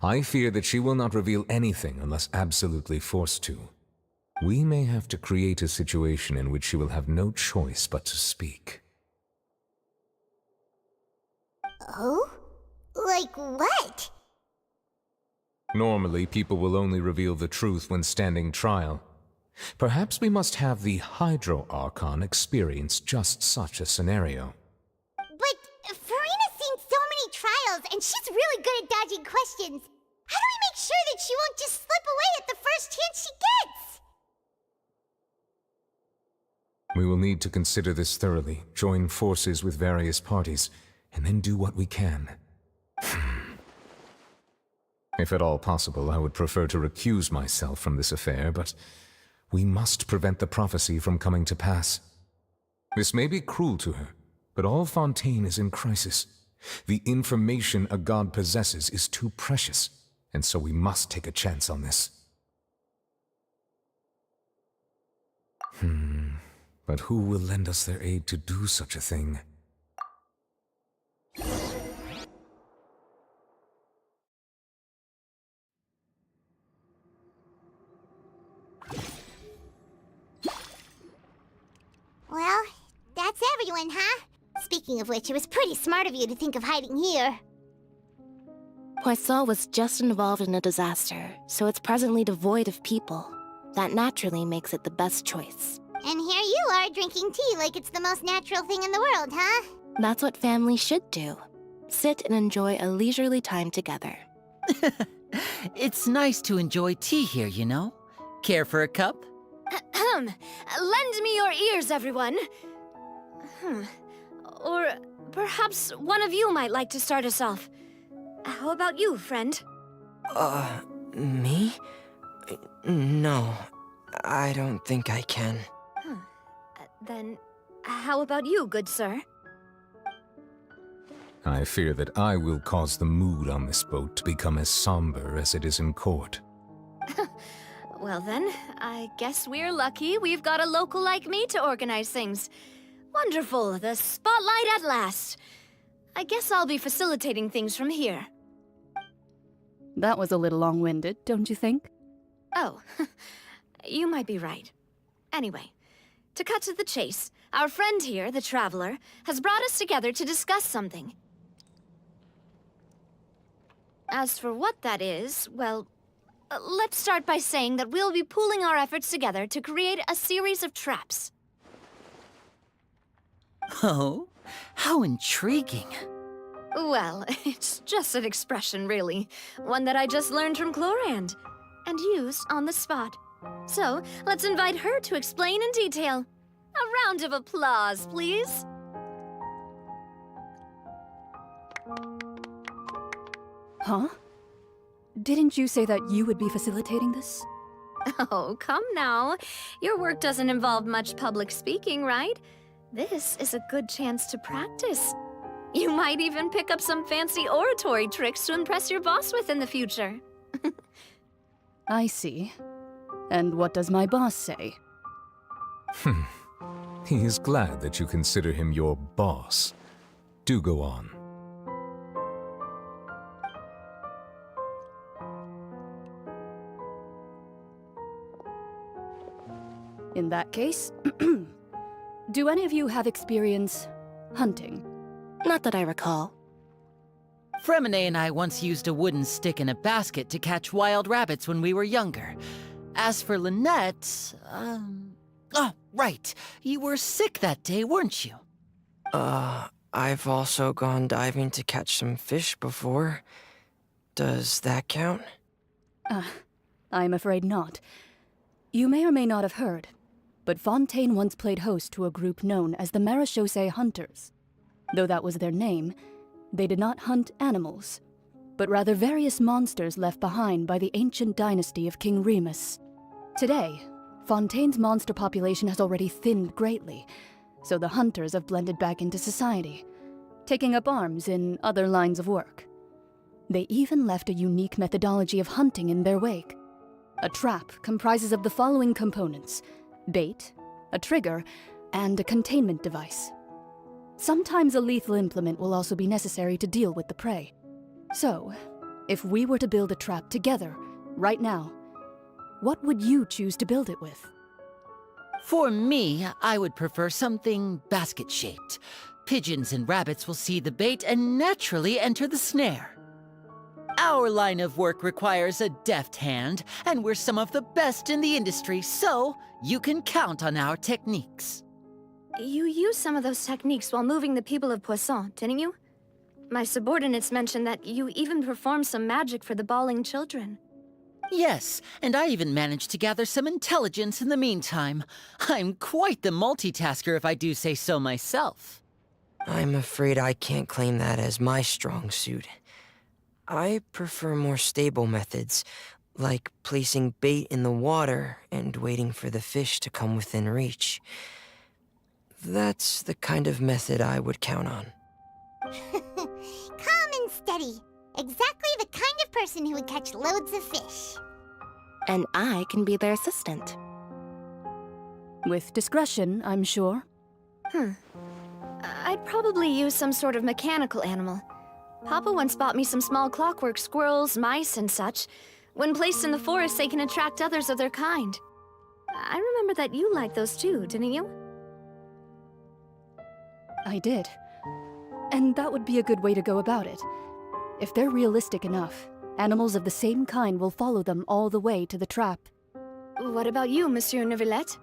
I fear that she will not reveal anything unless absolutely forced to. We may have to create a situation in which she will have no choice but to speak.
Oh? Like what?
Normally, people will only reveal the truth when standing trial. Perhaps we must have the Hydro Archon experience just such a scenario.
But Farina's seen so many trials, and she's really good at dodging questions. How do we make sure that she won't just slip away at the first chance she gets?
We will need to consider this thoroughly, join forces with various parties, and then do what we can. If at all possible, I would prefer to recuse myself from this affair, but we must prevent the prophecy from coming to pass. This may be cruel to her, but all Fontaine is in crisis. The information a god possesses is too precious, and so we must take a chance on this. But who will lend us their aid to do such a thing?
Well, that's everyone, huh? Speaking of which, it was pretty smart of you to think of hiding here.
Poisson was just involved in a disaster, so it's presently devoid of people. That naturally makes it the best choice.
And here you are drinking tea like it's the most natural thing in the world, huh?
That's what families should do. Sit and enjoy a leisurely time together.
It's nice to enjoy tea here, you know? Care for a cup?
Lend me your ears, everyone. Or perhaps one of you might like to start us off. How about you, friend?
Me? No, I don't think I can.
Then, how about you, good sir?
I fear that I will cause the mood on this boat to become as somber as it is in court.
Well then, I guess we're lucky we've got a local like me to organize things. Wonderful, the spotlight at last. I guess I'll be facilitating things from here.
That was a little long-winded, don't you think?
Oh, you might be right. Anyway, to cut to the chase, our friend here, the Traveler, has brought us together to discuss something. As for what that is, well, let's start by saying that we'll be pooling our efforts together to create a series of traps.
Oh, how intriguing.
Well, it's just an expression, really. One that I just learned from Chlorand, and used on the spot. So, let's invite her to explain in detail. A round of applause, please.
Huh? Didn't you say that you would be facilitating this?
Oh, come now. Your work doesn't involve much public speaking, right? This is a good chance to practice. You might even pick up some fancy oratory tricks to impress your boss with in the future.
I see. And what does my boss say?
He is glad that you consider him your boss. Do go on.
In that case, do any of you have experience hunting?
Not that I recall.
Fremine and I once used a wooden stick in a basket to catch wild rabbits when we were younger. As for Lynette, oh, right. You were sick that day, weren't you?
I've also gone diving to catch some fish before. Does that count?
I'm afraid not. You may or may not have heard, but Fontaine once played host to a group known as the Marechaussee Hunters. Though that was their name, they did not hunt animals, but rather various monsters left behind by the ancient dynasty of King Remus. Today, Fontaine's monster population has already thinned greatly, so the hunters have blended back into society, taking up arms in other lines of work. They even left a unique methodology of hunting in their wake. A trap comprises of the following components: bait, a trigger, and a containment device. Sometimes a lethal implement will also be necessary to deal with the prey. So, if we were to build a trap together, right now, what would you choose to build it with?
For me, I would prefer something basket-shaped. Pigeons and rabbits will see the bait and naturally enter the snare. Our line of work requires a deft hand, and we're some of the best in the industry, so you can count on our techniques.
You used some of those techniques while moving the people of Poisson, didn't you? My subordinates mentioned that you even performed some magic for the bawling children.
Yes, and I even managed to gather some intelligence in the meantime. I'm quite the multitasker if I do say so myself.
I'm afraid I can't claim that as my strong suit. I prefer more stable methods, like placing bait in the water and waiting for the fish to come within reach. That's the kind of method I would count on.
Calm and steady. Exactly the kind of person who would catch loads of fish.
And I can be their assistant.
With discretion, I'm sure.
I'd probably use some sort of mechanical animal. Papa once bought me some small clockwork squirrels, mice, and such. When placed in the forest, they can attract others of their kind. I remember that you liked those too, didn't you?
I did. And that would be a good way to go about it. If they're realistic enough, animals of the same kind will follow them all the way to the trap.
What about you, Monsieur Neuvillette?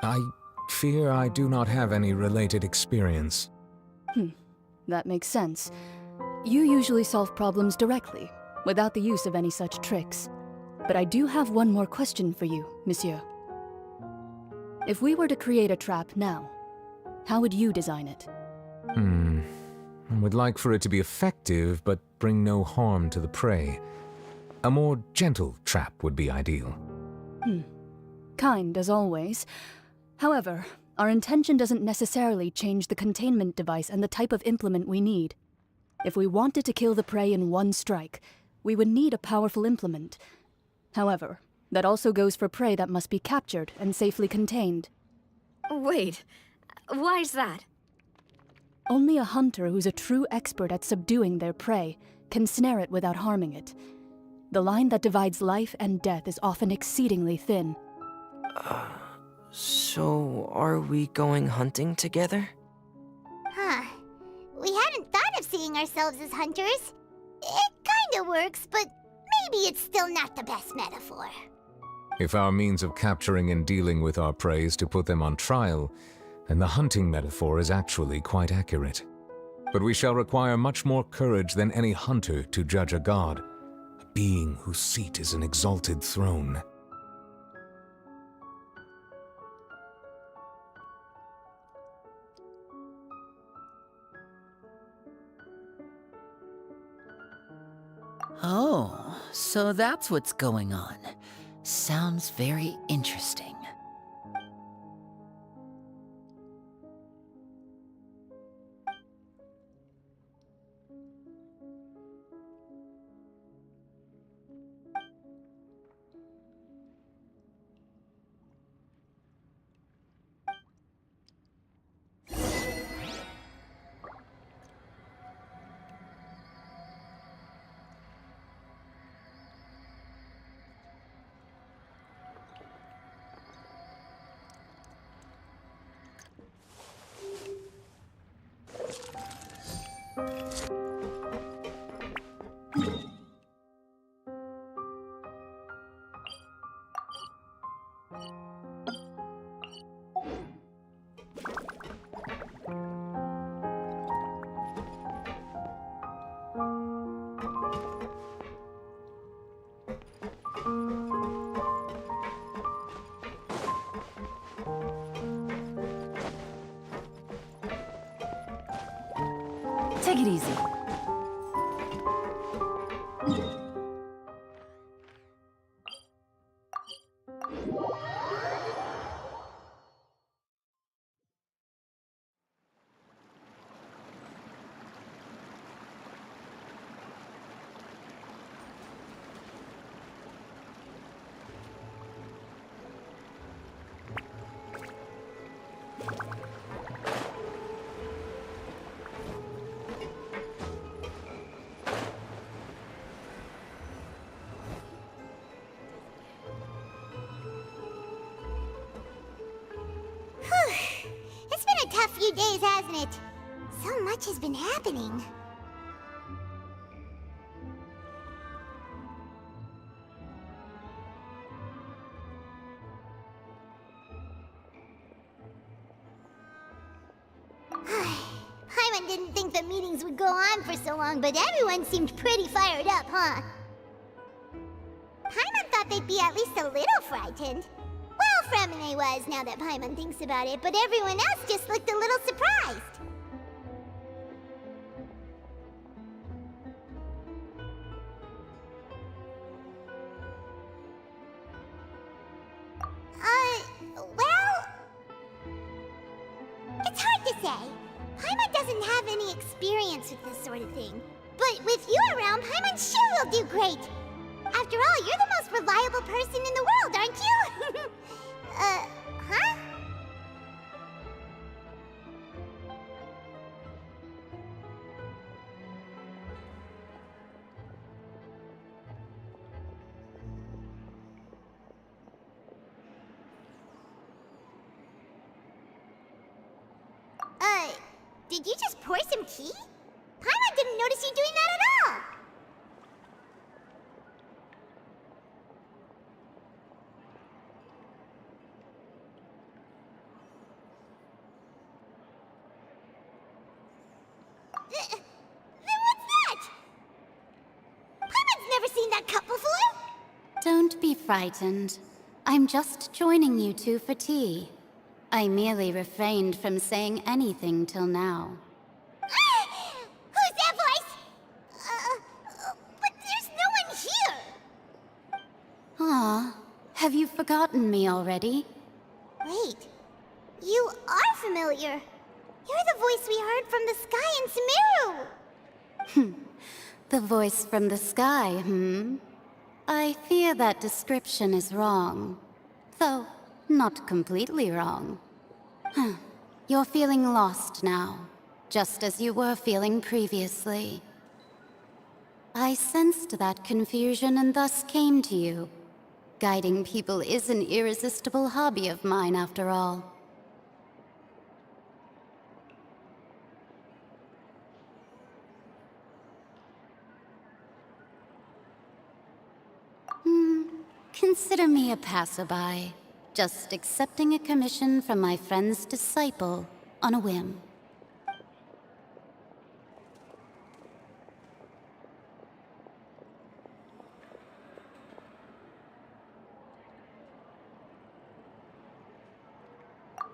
I fear I do not have any related experience.
That makes sense. You usually solve problems directly, without the use of any such tricks. But I do have one more question for you, Monsieur. If we were to create a trap now, how would you design it?
I would like for it to be effective, but bring no harm to the prey. A more gentle trap would be ideal.
Kind, as always. However, our intention doesn't necessarily change the containment device and the type of implement we need. If we wanted to kill the prey in one strike, we would need a powerful implement. However, That also goes for prey that must be captured and safely contained.
Wait, why's that?
Only a hunter who's a true expert at subduing their prey can snare it without harming it. The line that divides life and death is often exceedingly thin.
So are we going hunting together?
Huh. We hadn't thought of seeing ourselves as hunters. It kinda works, but maybe it's still not the best metaphor.
If our means of capturing and dealing with our prey is to put them on trial, then the hunting metaphor is actually quite accurate. But we shall require much more courage than any hunter to judge a god, a being whose seat is an exalted throne.
Oh, so that's what's going on. Sounds very interesting.
Take it easy.
It's been a tough few days, hasn't it? So much has been happening. Paimon didn't think the meetings would go on for so long, but everyone seemed pretty fired up, huh? Paimon thought they'd be at least a little frightened. Well, Fremine was, now that Paimon thinks about it, but everyone else just looked a little surprised. Well... It's hard to say. Paimon doesn't have any experience with this sort of thing. But with you around, Paimon sure will do great. After all, you're the most reliable person in the world, aren't you? Huh? Did you just pour some tea? Paimon didn't notice you doing that at all! Then what's that? Paimon's never seen that cup before!
Don't be frightened. I'm just joining you two for tea. I merely refrained from saying anything till now.
Who's that voice? But there's no one here!
Ah, have you forgotten me already?
Wait, you are familiar. You're the voice we heard from the sky in Sumeru!
The voice from the sky,
I fear that description is wrong. Though, not completely wrong. You're feeling lost now, just as you were feeling previously. I sensed that confusion and thus came to you. Guiding people is an irresistible hobby of mine, after all. Consider me a passerby, just accepting a commission from my friend's disciple on a whim.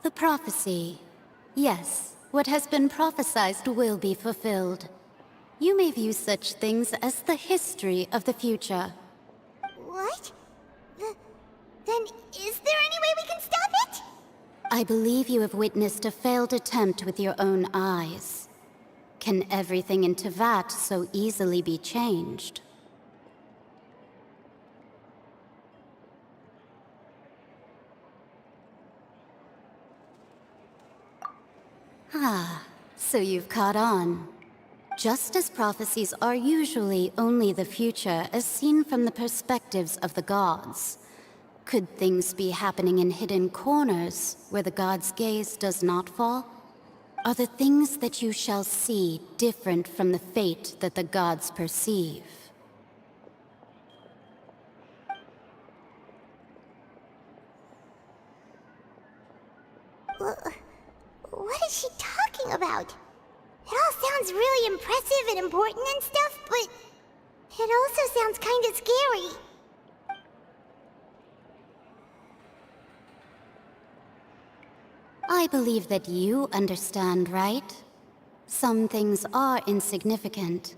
The prophecy. Yes, what has been prophesied will be fulfilled. You may view such things as the history of the future.
What? Then is there any way we can stop it?
I believe you have witnessed a failed attempt with your own eyes. Can everything in Tevat so easily be changed? So you've caught on. Just as prophecies are usually only the future as seen from the perspectives of the gods, could things be happening in hidden corners where the gods' gaze does not fall? Are the things that you shall see different from the fate that the gods perceive?
What is she talking about? It all sounds really impressive and important and stuff, but it also sounds kind of scary.
I believe that you understand, right? Some things are insignificant,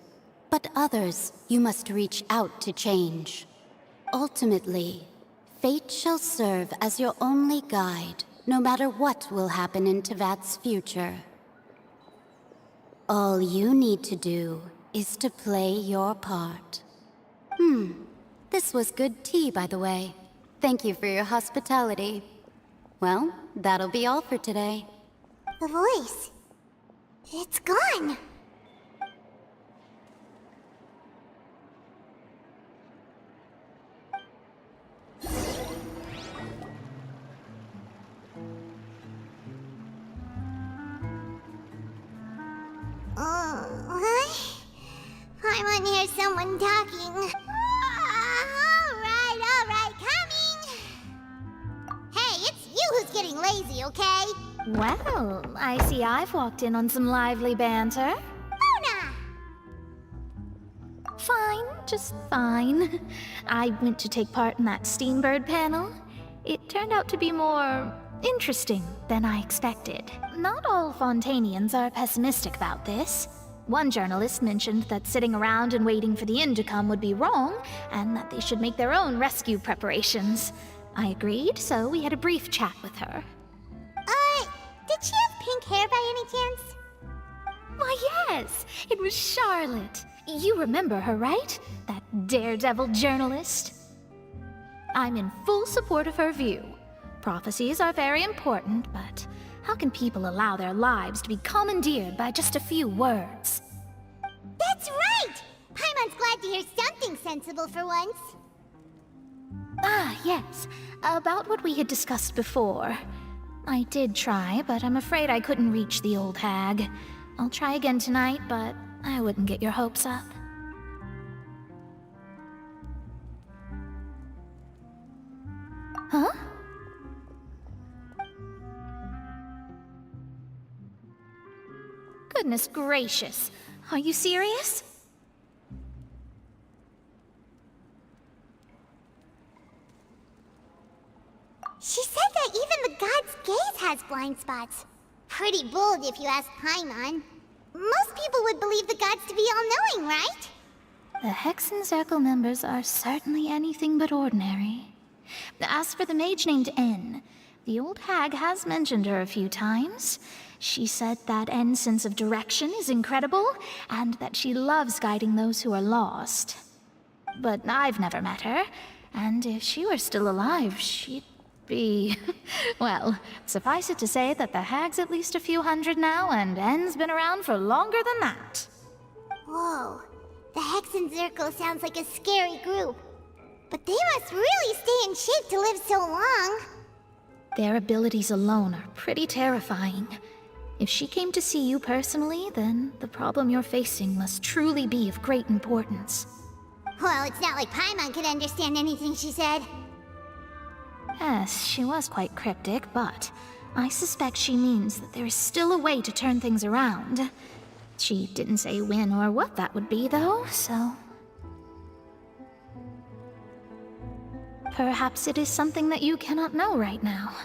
but others you must reach out to change. Ultimately, fate shall serve as your only guide, no matter what will happen in Tevat's future. All you need to do is to play your part. This was good tea, by the way. Thank you for your hospitality. Well, that'll be all for today.
The voice. It's gone. I want to hear someone talking. All right, coming. Hey, it's you who's getting lazy, okay?
Well, I see I've walked in on some lively banter.
Mona!
Fine, just fine. I went to take part in that Steambird panel. It turned out to be more interesting than I expected. Not all Fontanians are pessimistic about this. One journalist mentioned that sitting around and waiting for the end to come would be wrong, and that they should make their own rescue preparations. I agreed, so we had a brief chat with her.
Did she have pink hair by any chance?
Why, yes! It was Charlotte. You remember her, right? That daredevil journalist? I'm in full support of her view. Prophecies are very important, but how can people allow their lives to be commandeered by just a few words?
That's right! Paimon's glad to hear something sensible for once.
Yes. About what we had discussed before. I did try, but I'm afraid I couldn't reach the old hag. I'll try again tonight, but I wouldn't get your hopes up. Huh? Goodness gracious. Are you serious?
She said that even the god's gaze has blind spots. Pretty bold if you ask Paimon. Most people would believe the gods to be all-knowing, right?
The Hexen Circle members are certainly anything but ordinary. As for the mage named N, the old hag has mentioned her a few times. She said that N's sense of direction is incredible, and that she loves guiding those who are lost. but I've never met her. And if she were still alive, she'd be... well, suffice it to say that the hag's at least a few hundred now, and N's been around for longer than that.
Whoa. The Hexen Circle sounds like a scary group. But they must really stay in shape to live so long.
Their abilities alone are pretty terrifying. If she came to see you personally, then the problem you're facing must truly be of great importance.
Well, it's not like Paimon could understand anything she said.
Yes, she was quite cryptic, but I suspect she means that there is still a way to turn things around. She didn't say when or what that would be, though, so... perhaps it is something that you cannot know right now.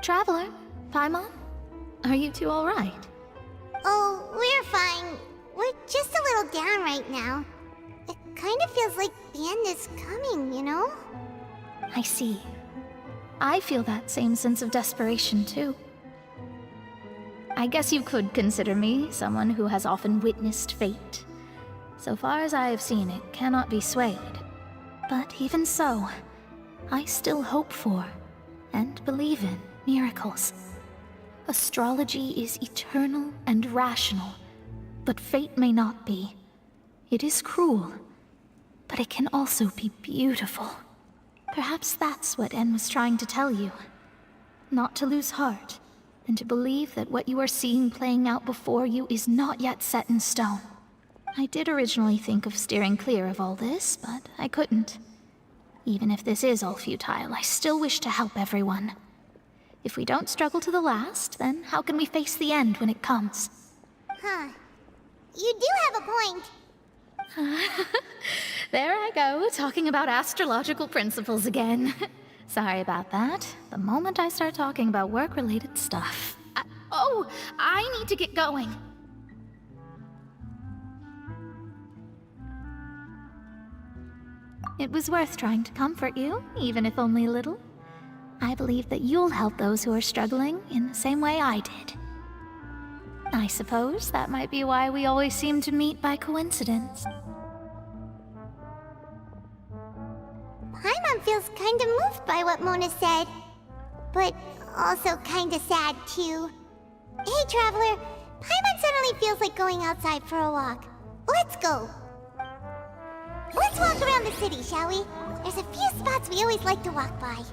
Traveler, Paimon, are you two all right?
Oh, we're fine. We're just a little down right now. It kind of feels like the end is coming, you know?
I see. I feel that same sense of desperation, too. I guess you could consider me someone who has often witnessed fate. So far as I have seen, it cannot be swayed. But even so, I still hope for, and believe in, miracles. Astrology is eternal and rational, but fate may not be. It is cruel, but it can also be beautiful. Perhaps that's what En was trying to tell you. Not to lose heart, and to believe that what you are seeing playing out before you is not yet set in stone. I did originally think of steering clear of all this, but I couldn't. Even if this is all futile, I still wish to help everyone. If we don't struggle to the last, then how can we face the end when it comes?
Huh. You do have a point.
There I go, talking about astrological principles again. Sorry about that. The moment I start talking about work-related stuff... I need to get going. It was worth trying to comfort you, even if only a little. I believe that you'll help those who are struggling in the same way I did. I suppose that might be why we always seem to meet by coincidence.
Paimon feels kinda moved by what Mona said. But also kinda sad, too. Hey, Traveler. Paimon suddenly feels like going outside for a walk. Let's go. Let's walk around the city, shall we? There's a few spots we always like to walk by.